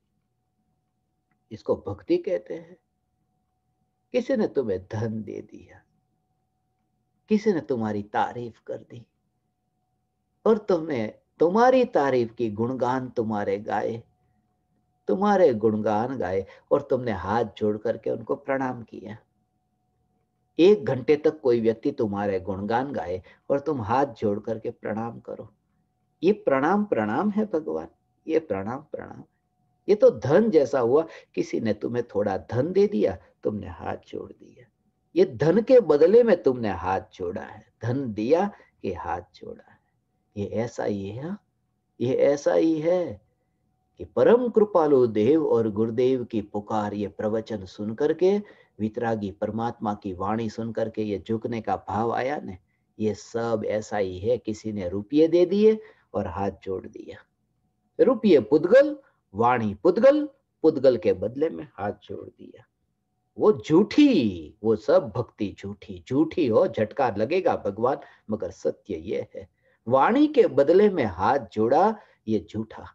A: इसको भक्ति कहते हैं। किसी ने तुम्हें धन दे दिया, किसी ने तुम्हारी तारीफ कर दी, और तुमने तुम्हारी तारीफ की गुणगान तुम्हारे गाए, तुम्हारे गुणगान गाए, और तुमने हाथ जोड़ करके उनको प्रणाम किया। 1 घंटे तक कोई व्यक्ति तुम्हारे गुणगान गाए और तुम हाथ जोड़ करके प्रणाम करो, ये प्रणाम प्रणाम है भगवान, ये प्रणाम प्रणाम। ये तो धन जैसा हुआ, किसी ने तुम्हें थोड़ा धन दे दिया, तुमने हाथ जोड़ दिया। ये धन के बदले में तुमने हाथ जोड़ा है, धन दिया कि हाथ जोड़ा है। ये ऐसा ही है, ये ऐसा ही है कि परम कृपालु देव और गुरुदेव की पुकार, ये प्रवचन सुन करके, वितरागी परमात्मा की वाणी सुन करके ये झुकने का भाव आया ने, ये सब ऐसा ही है। किसी ने रुपये दे दिए और हाथ जोड़ दिया, रुपये पुद्गल, वाणी पुद्गल, पुद्गल के बदले में हाथ जोड़ दिया। वो झूठी, वो सब भक्ति झूठी, झूठी हो, झटका लगेगा भगवान, मगर सत्य ये है, वाणी के बदले में हाथ जोड़ा, ये झूठा।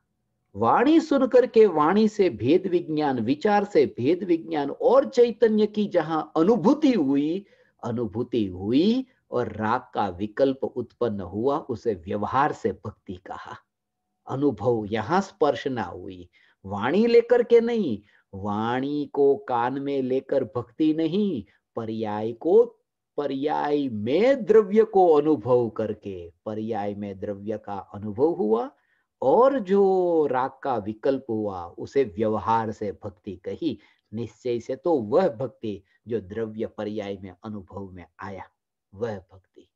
A: वाणी सुन करके वाणी से भेद विज्ञान, विचार से भेद विज्ञान और चैतन्य की जहां अनुभूति हुई और राग का विकल्प उत्पन्न हुआ, उसे व्यवहार से भक्ति कहा। अनुभव, यहां स्पर्श ना हुई, वाणी लेकर के नहीं, वाणी को कान में लेकर भक्ति नहीं, पर्याय में द्रव्य को अनुभव करके, पर्याय में द्रव्य का अनुभव हुआ और जो राग का विकल्प हुआ उसे व्यवहार से भक्ति कही। निश्चय से तो वह भक्ति जो द्रव्य पर्याय में अनुभव में आया, वह भक्ति।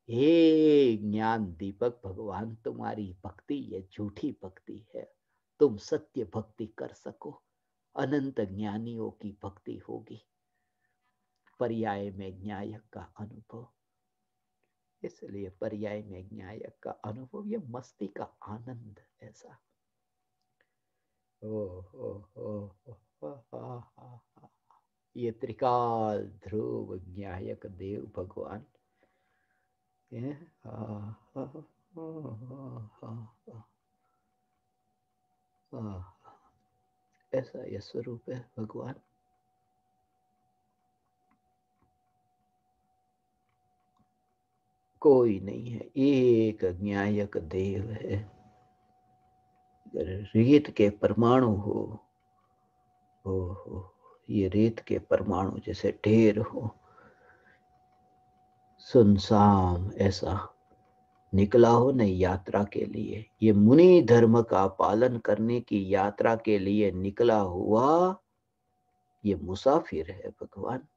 A: हे ज्ञान दीपक भगवान, तुम्हारी भक्ति ये झूठी भक्ति है। तुम सत्य भक्ति कर सको, अनंत ज्ञानियों की भक्ति होगी। पर्याय में न्यायक का अनुभव, इसलिए पर्याय में न्यायक का अनुभव, ये मस्ती का आनंद ऐसा। ये त्रिकाल ध्रुव न्यायक देव भगवान, ऐसा यह स्वरूप है भगवान। कोई नहीं है, एक न्यायक देव है। रेत के परमाणु हो, ये रेत के परमाणु जैसे ढेर हो, सुनसान ऐसा निकला हो न यात्रा के लिए, ये मुनि धर्म का पालन करने की यात्रा के लिए निकला हुआ ये मुसाफिर है भगवान।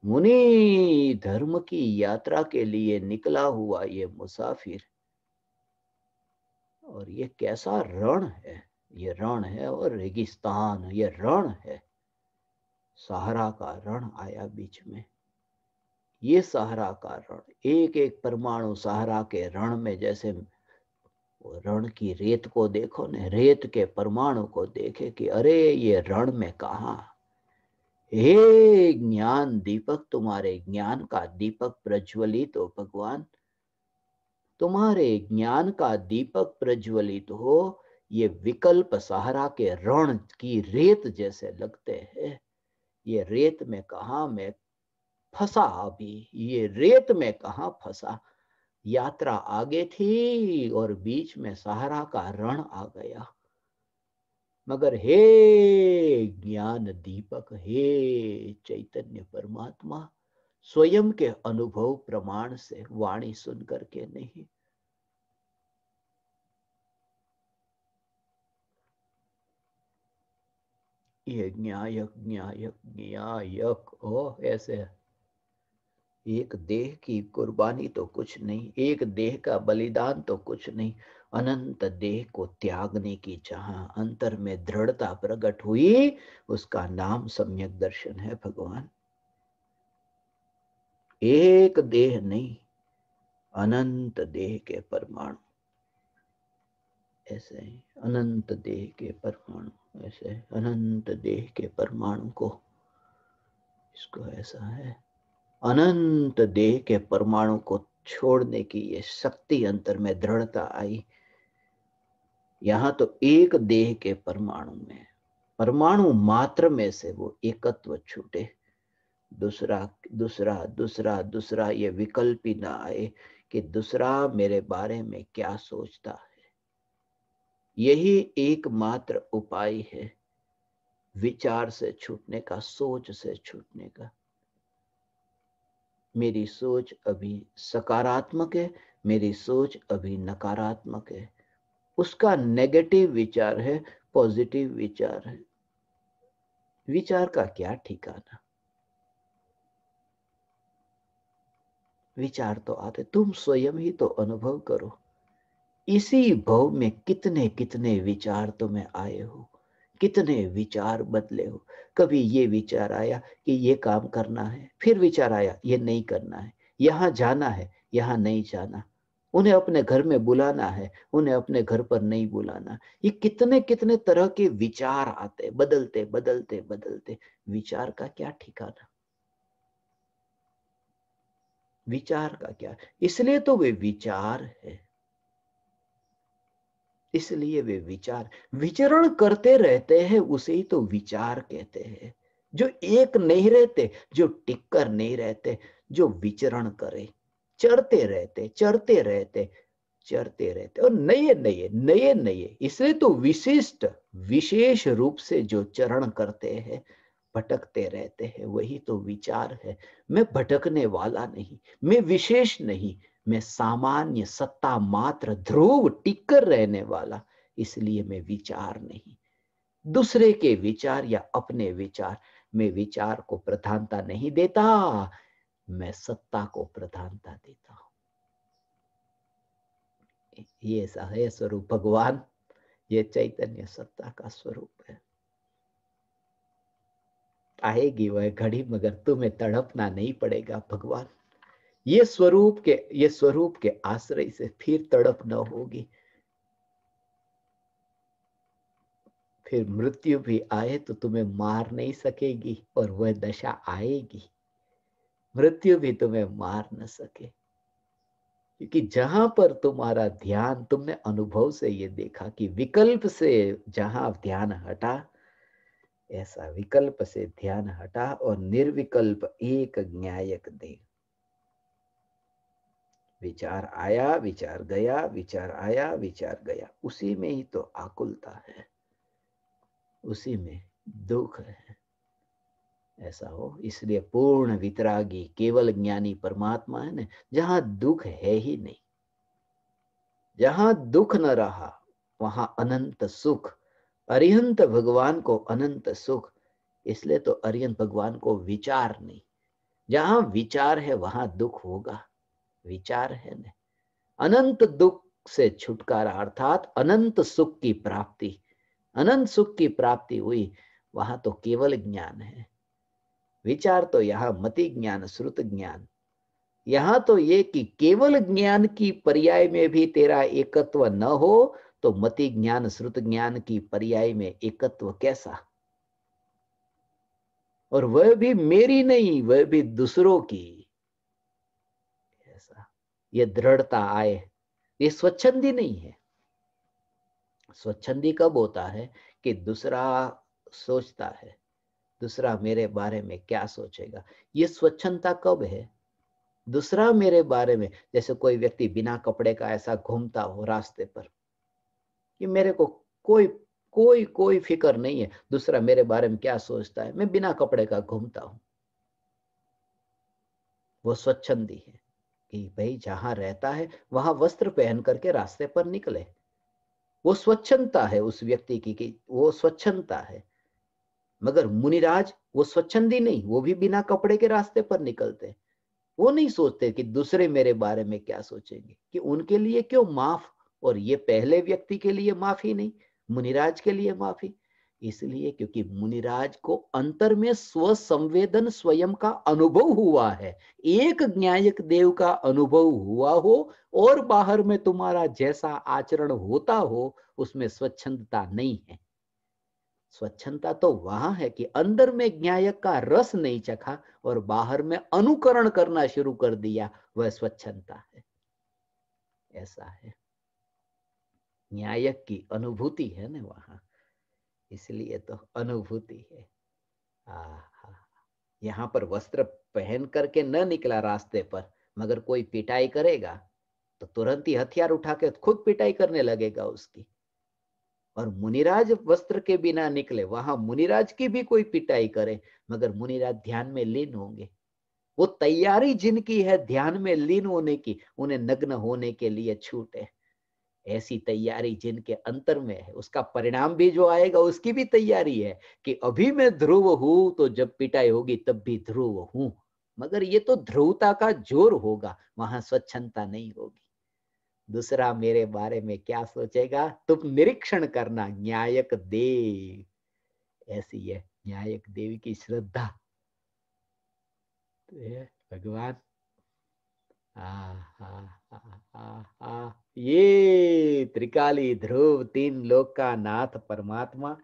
A: मुनि धर्म की यात्रा के लिए निकला हुआ ये मुसाफिर। और ये कैसा रण है, ये रण है और रेगिस्तान, ये रण है। सहारा का रण आया बीच में, ये सहारा का रण, एक एक परमाणु सहारा के रण में, जैसे वो रण की रेत को देखो ने, रेत के परमाणु को देखे कि अरे ये रण में कहा। हे ज्ञान दीपक, तुम्हारे ज्ञान का दीपक प्रज्वलित हो भगवान, तुम्हारे ज्ञान का दीपक प्रज्वलित हो। ये विकल्प सहारा के रण की रेत जैसे लगते हैं। ये रेत में कहा मैं फंसा, अभी ये रेत में कहा फंसा। यात्रा आगे थी और बीच में सहारा का रण आ गया। मगर हे ज्ञान दीपक, हे चैतन्य परमात्मा, स्वयं के अनुभव प्रमाण से, वाणी सुन करके नहीं। ये न्यायक न्यायक न्यायक, ओ ऐसे एक देह की कुर्बानी तो कुछ नहीं, एक देह का बलिदान तो कुछ नहीं। अनंत देह को त्यागने की जहां अंतर में दृढ़ता प्रकट हुई, उसका नाम सम्यक दर्शन है भगवान। एक देह नहीं, अनंत देह के परमाणु, ऐसे ही अनंत देह के परमाणु, ऐसे अनंत देह के परमाणु को, इसको ऐसा है, अनंत देह के परमाणु को छोड़ने की ये शक्ति अंतर में दृढ़ता आई। यहां तो एक देह के परमाणु में, परमाणु मात्र में से वो एकत्व छूटे, दूसरा दूसरा दूसरा दूसरा, ये विकल्प ही ना आए कि दूसरा मेरे बारे में क्या सोचता है। यही एकमात्र उपाय है विचार से छूटने का, सोच से छूटने का। मेरी सोच अभी सकारात्मक है, मेरी सोच अभी नकारात्मक है, उसका नेगेटिव विचार है, पॉजिटिव विचार है। विचार का क्या ठिकाना, विचार तो आते, तुम स्वयं ही तो अनुभव करो। इसी भव में कितने कितने विचार तुम्हें आए हो, कितने विचार बदले हो। कभी ये विचार आया कि ये काम करना है, फिर विचार आया ये नहीं करना है, यहां जाना है यहां नहीं जाना, उन्हें अपने घर में बुलाना है उन्हें अपने घर पर नहीं बुलाना। ये कितने कितने तरह के विचार आते, बदलते बदलते बदलते। विचार का क्या ठिकाना, विचार का क्या, इसलिए तो वे विचार है। इसलिए वे विचार विचरण करते रहते हैं, उसे ही तो विचार कहते हैं। जो एक नहीं रहते, जो टिककर नहीं रहते, जो विचरण करे, चढ़ते रहते चढ़ते रहते चढ़ते रहते, और नए नए नए नए, इसलिए तो विशिष्ट विशेष रूप से जो चरण करते हैं, भटकते रहते हैं, वही तो विचार है। मैं भटकने वाला नहीं, मैं विशेष नहीं, मैं सामान्य सत्ता मात्र ध्रुव टिककर रहने वाला, इसलिए मैं विचार नहीं। दूसरे के विचार या अपने विचार, मैं विचार को प्रधानता नहीं देता, मैं सत्ता को प्रधानता देता हूं। ये है स्वरूप भगवान, ये चैतन्य सत्ता का स्वरूप है। आएगी वह घड़ी, मगर तुम्हें तड़पना नहीं पड़ेगा भगवान। ये स्वरूप के आश्रय से फिर तड़प न होगी। फिर मृत्यु भी आए तो तुम्हें मार नहीं सकेगी, और वह दशा आएगी, मृत्यु भी तुम्हें मार न सके। क्योंकि जहां पर तुम्हारा ध्यान, तुमने अनुभव से ये देखा कि विकल्प से जहां ध्यान हटा, ऐसा विकल्प से ध्यान हटा और निर्विकल्प एक न्यायक देव। विचार आया, विचार गया, विचार आया, विचार गया, उसी में ही तो आकुलता है, उसी में दुख है। ऐसा हो, इसलिए पूर्ण वितरागी केवल ज्ञानी परमात्मा है ना, जहां दुख है ही नहीं। जहां दुख न रहा वहां अनंत सुख। अरिहंत भगवान को अनंत सुख, इसलिए तो अरिहंत भगवान को विचार नहीं। जहां विचार है वहां दुख होगा, विचार है ना। अनंत दुख से छुटकारा अर्थात अनंत सुख की प्राप्ति। अनंत सुख की प्राप्ति हुई, वहां तो केवल ज्ञान है। विचार तो यहां मति ज्ञान, श्रुत ज्ञान। यहां तो ये कि केवल ज्ञान की पर्याय में भी तेरा एकत्व न हो, तो मति ज्ञान श्रुत ज्ञान की पर्याय में एकत्व कैसा? और वह भी मेरी नहीं, वह भी दूसरों की। ऐसा ये दृढ़ता आए, ये स्वच्छंदी नहीं है। स्वच्छंदी कब होता है कि दूसरा सोचता है, दूसरा मेरे बारे में क्या सोचेगा। ये स्वच्छंदता कब है? दूसरा मेरे बारे में, जैसे कोई व्यक्ति बिना कपड़े का ऐसा घूमता हो रास्ते पर, कि मेरे को कोई कोई कोई फिक्र नहीं है दूसरा मेरे बारे में क्या सोचता है, मैं बिना कपड़े का घूमता हूं। वो स्वच्छंदी है कि भाई जहां रहता है वहां वस्त्र पहन करके रास्ते पर निकले। वो स्वच्छंदता है उस व्यक्ति की, कि वो स्वच्छंदता है। मगर मुनिराज वो स्वच्छंदी नहीं, वो भी बिना कपड़े के रास्ते पर निकलते। वो नहीं सोचते कि दूसरे मेरे बारे में क्या सोचेंगे, कि उनके लिए क्यों माफ, और ये पहले व्यक्ति के लिए माफी नहीं, मुनिराज के लिए माफी। इसलिए क्योंकि मुनिराज को अंतर में स्व संवेदन स्वयं का अनुभव हुआ है। एक न्यायक देव का अनुभव हुआ हो, और बाहर में तुम्हारा जैसा आचरण होता हो, उसमें स्वच्छंदता नहीं है। स्वच्छंदता तो वहां है कि अंदर में न्यायक का रस नहीं चखा और बाहर में अनुकरण करना शुरू कर दिया, वह स्वच्छंदता है। ऐसा है, न्यायक की अनुभूति है ना वहां, इसलिए तो अनुभूति है। हाँ, यहाँ पर वस्त्र पहन करके न निकला रास्ते पर, मगर कोई पिटाई करेगा तो तुरंत ही हथियार उठा के खुद पिटाई करने लगेगा उसकी। और मुनिराज वस्त्र के बिना निकले, वहां मुनिराज की भी कोई पिटाई करे, मगर मुनिराज ध्यान में लीन होंगे। वो तैयारी जिनकी है ध्यान में लीन होने की, उन्हें नग्न होने के लिए छूट है। ऐसी तैयारी जिनके अंतर में है, उसका परिणाम भी जो आएगा उसकी भी तैयारी है, कि अभी मैं ध्रुव हूं तो जब पिटाई होगी तब भी ध्रुव हूं। मगर ये तो ध्रुवता का जोर होगा, वहां स्वच्छंदता नहीं होगी। दूसरा मेरे बारे में क्या सोचेगा, तुम निरीक्षण करना न्यायक देव। ऐसी है न्यायक देव की श्रद्धा। भगवान, ये त्रिकाली ध्रुव, तीन लोक का नाथ परमात्मा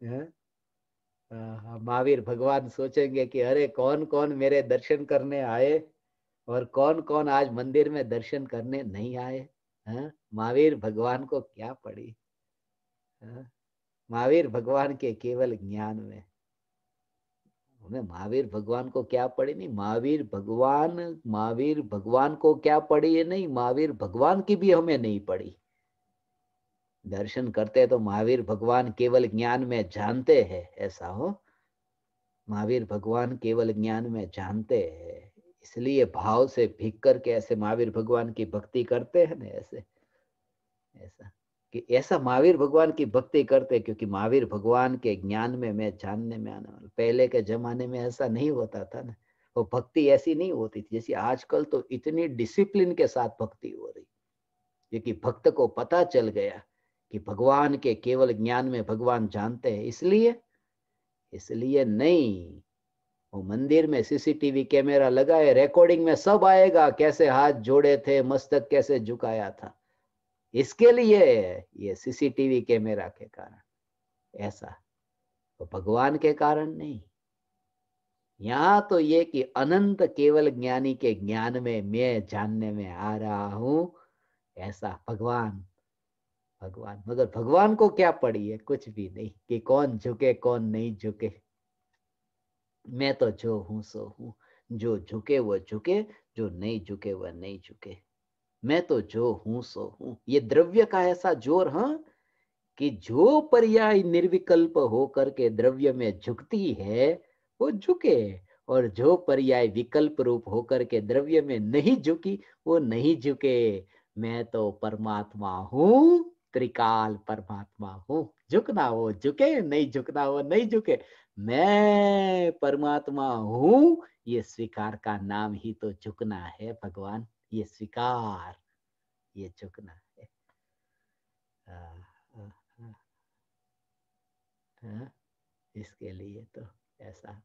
A: है। महावीर भगवान सोचेंगे कि अरे कौन कौन मेरे दर्शन करने आए, और कौन कौन आज मंदिर में दर्शन करने नहीं आए। हाँ? महावीर भगवान को क्या पड़ी? हाँ? महावीर भगवान के केवल ज्ञान में। हमें महावीर भगवान को क्या पड़ी नहीं, महावीर भगवान को क्या पड़ी है नहीं, महावीर भगवान की भी हमें नहीं पड़ी। दर्शन करते तो महावीर भगवान केवल ज्ञान में जानते हैं, ऐसा हो। महावीर भगवान केवल ज्ञान में जानते हैं, इसलिए भाव से भीग करके ऐसे महावीर भगवान की भक्ति करते हैं ना, ऐसे ऐसा कि ऐसा महावीर भगवान की भक्ति करते, क्योंकि महावीर भगवान के ज्ञान में, मैं जानने में आने वाला। पहले के जमाने में ऐसा नहीं होता था ना, वो भक्ति ऐसी नहीं होती थी जैसी आजकल तो इतनी डिसिप्लिन के साथ भक्ति हो रही, क्योंकि भक्त को पता चल गया कि भगवान के केवल ज्ञान में भगवान जानते हैं। इसलिए नहीं, वो मंदिर में सीसीटीवी कैमरा लगाए, रिकॉर्डिंग में सब आएगा, कैसे हाथ जोड़े थे, मस्तक कैसे झुकाया था। इसके लिए ये सीसीटीवी कैमरा के कारण, ऐसा तो भगवान के कारण नहीं। यहां तो ये कि अनंत केवल ज्ञानी के ज्ञान में मैं जानने में आ रहा हूं, ऐसा भगवान। मगर भगवान को क्या पड़ी है? कुछ भी नहीं कि कौन झुके कौन नहीं झुके। मैं तो जो हूं सो हूं, जो झुके वो झुके, जो नहीं झुके वह नहीं झुके। मैं तो जो हूं सो हूं। ये द्रव्य का ऐसा जोर, हाँ, कि जो पर्याय निर्विकल्प होकर के द्रव्य में झुकती है वो झुके, और जो पर्याय विकल्प रूप होकर के द्रव्य में नहीं झुकी वो नहीं झुके। मैं तो परमात्मा हूं, त्रिकाल परमात्मा हूं। झुकना वो झुके, नहीं झुकना वो नहीं झुके। मैं परमात्मा हूं, ये स्वीकार का नाम ही तो झुकना है भगवान। ये स्वीकार, ये झुकना है। हाँ, हाँ, हाँ, इसके लिए तो ऐसा,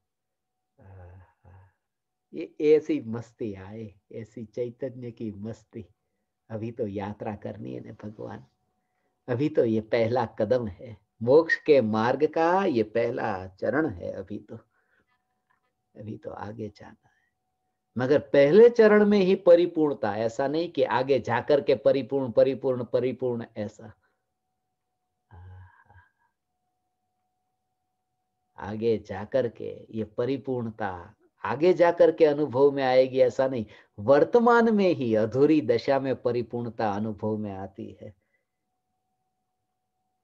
A: ये ऐसी मस्ती आए, ऐसी चैतन्य की मस्ती। अभी तो यात्रा करनी है ना भगवान, अभी तो ये पहला कदम है मोक्ष के मार्ग का, ये पहला चरण है। अभी तो आगे जाना है, मगर पहले चरण में ही परिपूर्णता, ऐसा नहीं कि आगे जाकर के परिपूर्ण परिपूर्ण परिपूर्ण, ऐसा। आगे जाकर के ये परिपूर्णता आगे जाकर के अनुभव में आएगी, ऐसा नहीं। वर्तमान में ही अधूरी दशा में परिपूर्णता अनुभव में आती है।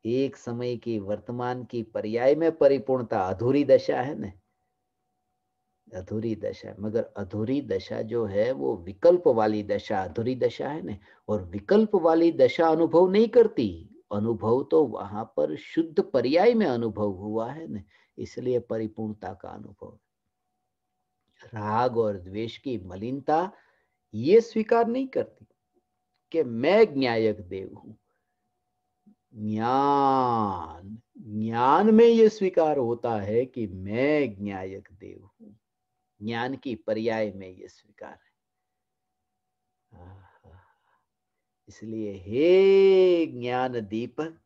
A: एक समय की वर्तमान की पर्याय में परिपूर्णता अधूरी दशा है ना, अधूरी दशा। मगर अधूरी दशा जो है वो विकल्प वाली दशा अधूरी दशा है ना, और विकल्प वाली दशा अनुभव नहीं करती। अनुभव तो वहां पर शुद्ध पर्याय में अनुभव हुआ है ना, इसलिए परिपूर्णता का अनुभव। राग और द्वेष की मलिनता ये स्वीकार नहीं करती कि मैं ज्ञायक देव हूं। ज्ञान ज्ञान में ये स्वीकार होता है कि मैं ज्ञायक देव हूं। ज्ञान की पर्याय में ये स्वीकार है। इसलिए हे ज्ञान दीपक,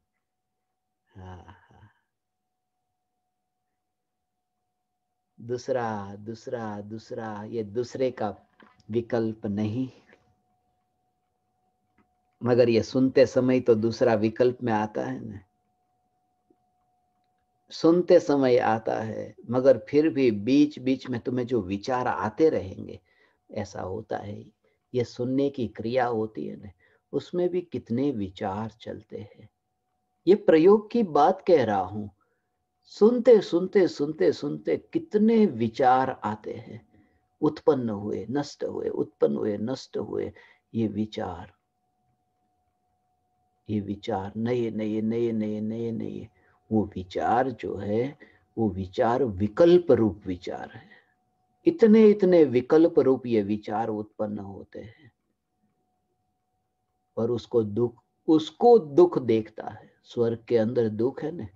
A: दूसरा दूसरा दूसरा, ये दूसरे का विकल्प नहीं। मगर ये सुनते समय तो दूसरा विकल्प में आता है ना, सुनते समय आता है, मगर फिर भी बीच बीच में तुम्हें जो विचार आते रहेंगे, ऐसा होता है। ये सुनने की क्रिया होती है ना, उसमें भी कितने विचार चलते हैं। ये प्रयोग की बात कह रहा हूं। सुनते सुनते सुनते सुनते कितने विचार आते हैं, उत्पन्न हुए नष्ट हुए, उत्पन्न हुए नष्ट हुए। ये विचार नए नए नए नए नए नए, वो विचार जो है वो विचार विकल्प रूप विचार है। इतने इतने विकल्प रूप ये विचार उत्पन्न होते हैं, और उसको दुख देखता है। स्वर्ग के अंदर दुख है ना,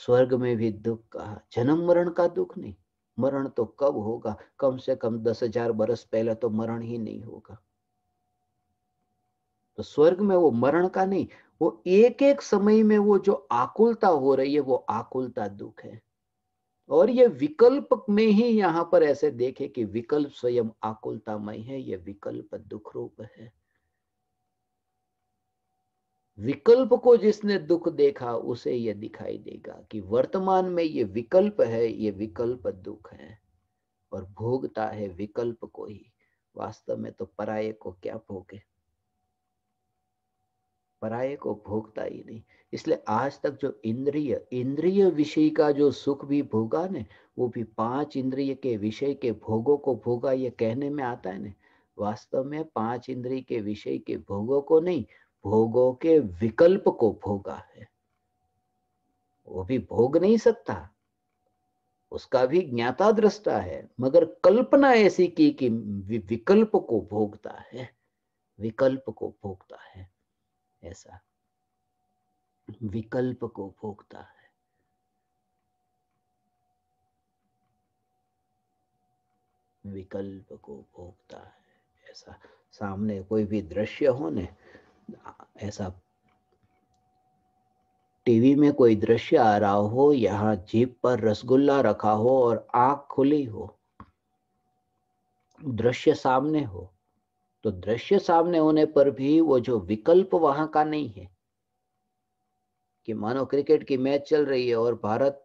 A: स्वर्ग में भी दुख कहा, जन्म मरण का दुख नहीं। मरण तो कब होगा? कम से कम 10,000 बरस पहले तो मरण ही नहीं होगा। तो स्वर्ग में वो मरण का नहीं, वो एक एक समय में वो जो आकुलता हो रही है वो आकुलता दुख है। और ये विकल्प में ही यहां पर ऐसे देखे कि विकल्प स्वयं आकुलतामय है, ये विकल्प दुख रूप है। विकल्प को जिसने दुख देखा उसे ये दिखाई देगा कि वर्तमान में ये विकल्प है, ये विकल्प दुख है और भोगता है विकल्प को ही। वास्तव में तो पराये को क्या भोगे, पराये को भोगता ही नहीं। इसलिए आज तक जो इंद्रिय इंद्रिय विषय का जो सुख भी भोगा ने, वो भी 5 इंद्रिय के विषय के भोगों को भोगा, ये कहने में आता है ने। वास्तव में 5 इंद्रिय के विषय के भोगों को नहीं, भोगों के विकल्प को भोगा है। वो भी भोग नहीं सकता, उसका भी ज्ञाता दृष्टा है, मगर कल्पना ऐसी की कि विकल्प को भोगता है, विकल्प को भोगता है। ऐसा विकल्प को भोगता है। विकल्प को भोगता है। ऐसा सामने कोई भी दृश्य हो ने, ऐसा टीवी में कोई दृश्य आ रहा हो, यहाँ जीभ पर रसगुल्ला रखा हो और आंख खुली हो, दृश्य सामने हो, तो दृश्य सामने होने पर भी वो जो विकल्प वहां का नहीं है, कि मानो क्रिकेट की मैच चल रही है और भारत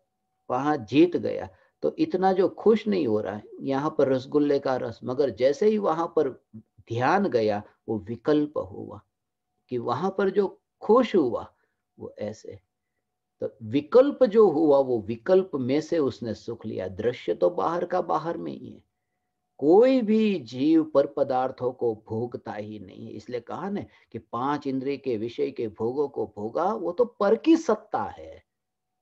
A: वहां जीत गया, तो इतना जो खुश नहीं हो रहा है यहाँ पर रसगुल्ले का रस, मगर जैसे ही वहां पर ध्यान गया वो विकल्प हुआ, कि वहां पर जो खुश हुआ वो ऐसे। तो विकल्प जो हुआ वो विकल्प में से उसने सुख लिया। दृश्य तो बाहर का बाहर में ही है। कोई भी जीव पर पदार्थों को भोगता ही नहीं है। इसलिए कहा ना कि 5 इंद्रिय के विषय के भोगों को भोगा, वो तो पर की सत्ता है।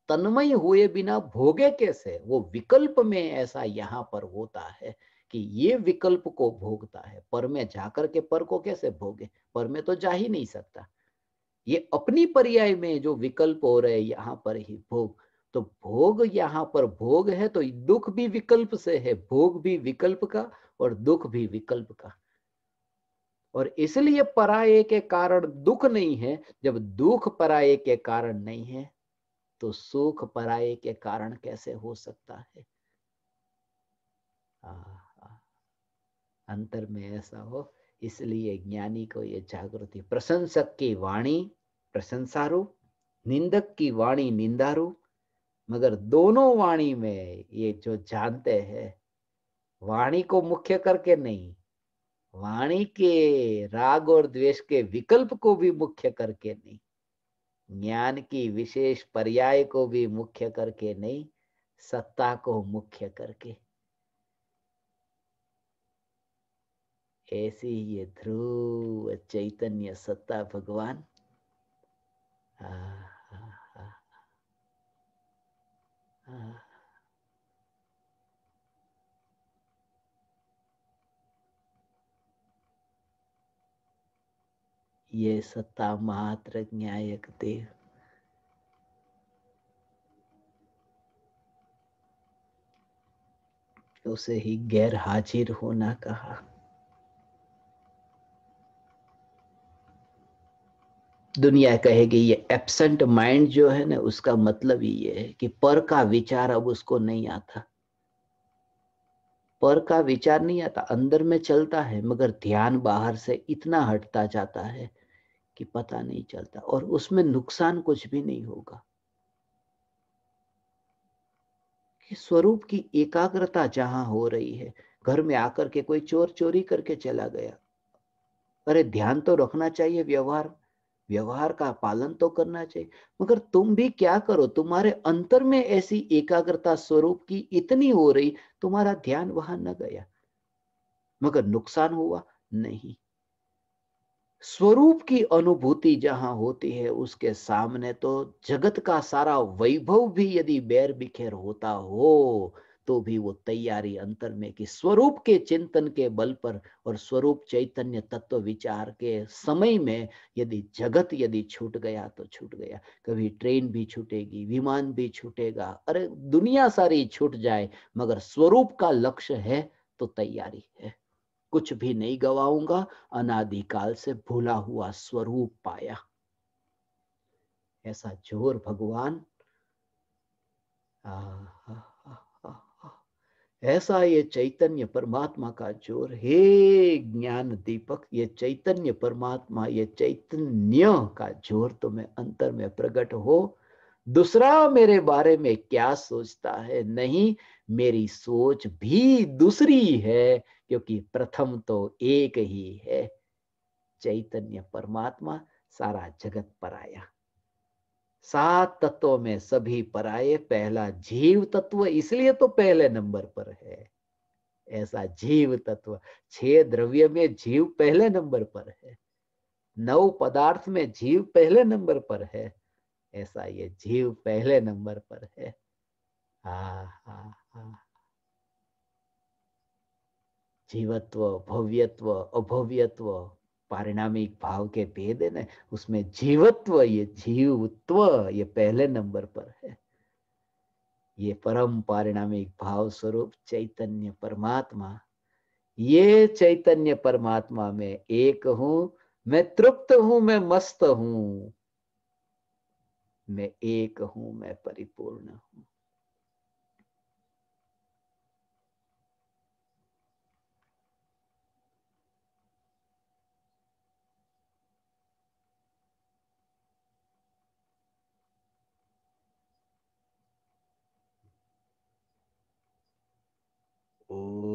A: तन्मय हुए बिना भोगे कैसे? वो विकल्प में ऐसा यहां पर होता है कि ये विकल्प को भोगता है। पर में जाकर के पर को कैसे भोगे? पर में तो जा ही नहीं सकता। ये अपनी पर्याय में जो विकल्प हो रहे यहां पर ही भोग। तो भोग यहां पर भोग है, तो दुख भी विकल्प से है, भोग भी विकल्प का और दुख भी विकल्प का। और इसलिए पराये के कारण दुख नहीं है। जब दुख पराये के कारण नहीं है तो सुख पराये के कारण कैसे हो सकता है? अंतर में ऐसा हो, इसलिए ज्ञानी को ये जागृति। प्रशंसक की वाणी प्रशंसा रूप, निंदक की वाणी निंदा रूप, मगर दोनों वाणी में ये जो जानते हैं, वाणी को मुख्य करके नहीं, वाणी के राग और द्वेष के विकल्प को भी मुख्य करके नहीं, ज्ञान की विशेष पर्याय को भी मुख्य करके नहीं, सत्ता को मुख्य करके। ऐसी ये ध्रुव चैतन्य सत्ता भगवान। आ, आ, आ, आ, ये सत्ता मात्र न्यायक देव। उसे ही गैर हाजिर होना कहा। दुनिया कहेगी ये एब्सेंट माइंड जो है ना, उसका मतलब ही ये है कि पर का विचार अब उसको नहीं आता। पर का विचार नहीं आता, अंदर में चलता है मगर ध्यान बाहर से इतना हटता जाता है कि पता नहीं चलता, और उसमें नुकसान कुछ भी नहीं होगा। कि स्वरूप की एकाग्रता जहां हो रही है, घर में आकर के कोई चोर चोरी करके चला गया, अरे ध्यान तो रखना चाहिए, व्यवहार व्यवहार का पालन तो करना चाहिए, मगर तुम भी क्या करो, तुम्हारे अंतर में ऐसी एकाग्रता स्वरूप की इतनी हो रही, तुम्हारा ध्यान वहां न गया, मगर नुकसान हुआ नहीं। स्वरूप की अनुभूति जहां होती है उसके सामने तो जगत का सारा वैभव भी यदि बैर बिखेर होता हो तो भी वो तैयारी अंतर में कि स्वरूप के चिंतन के बल पर और स्वरूप चैतन्य तत्व विचार के समय में यदि जगत यदि छूट गया तो छूट गया। कभी ट्रेन भी छूटेगी, विमान भी छूटेगा, अरे दुनिया सारी छूट जाए, मगर स्वरूप का लक्ष्य है तो तैयारी है। कुछ भी नहीं गवाऊंगा, अनादिकाल से भूला हुआ स्वरूप पाया। ऐसा जोर भगवान। आ, आ, आ, आ, आ, ऐसा ये चैतन्य परमात्मा का जोर, हे ज्ञान दीपक, ये चैतन्य परमात्मा, ये चैतन्य का जोर तुम्हें अंतर में प्रकट हो। दूसरा मेरे बारे में क्या सोचता है, नहीं, मेरी सोच भी दूसरी है, क्योंकि प्रथम तो एक ही है, चैतन्य परमात्मा, सारा जगत पराया। सात तत्वों में सभी पराये, पहला जीव तत्व इसलिए तो पहले नंबर पर है। ऐसा जीव तत्व, 6 द्रव्य में जीव पहले नंबर पर है, 9 पदार्थ में जीव पहले नंबर पर है, ऐसा ये जीव पहले नंबर पर है। हाँ हाँ हाँ। जीवत्व, भव्यत्व, अभव्यत्व, पारिणामिक भाव के भेद है ना, उसमें जीवत्व, ये जीवत्व ये पहले नंबर पर है। ये परम पारिणामिक भाव स्वरूप चैतन्य परमात्मा, ये चैतन्य परमात्मा में एक हूं, मैं तृप्त हूं, मैं मस्त हूं, मैं एक हूं, मैं परिपूर्ण हूं। ओ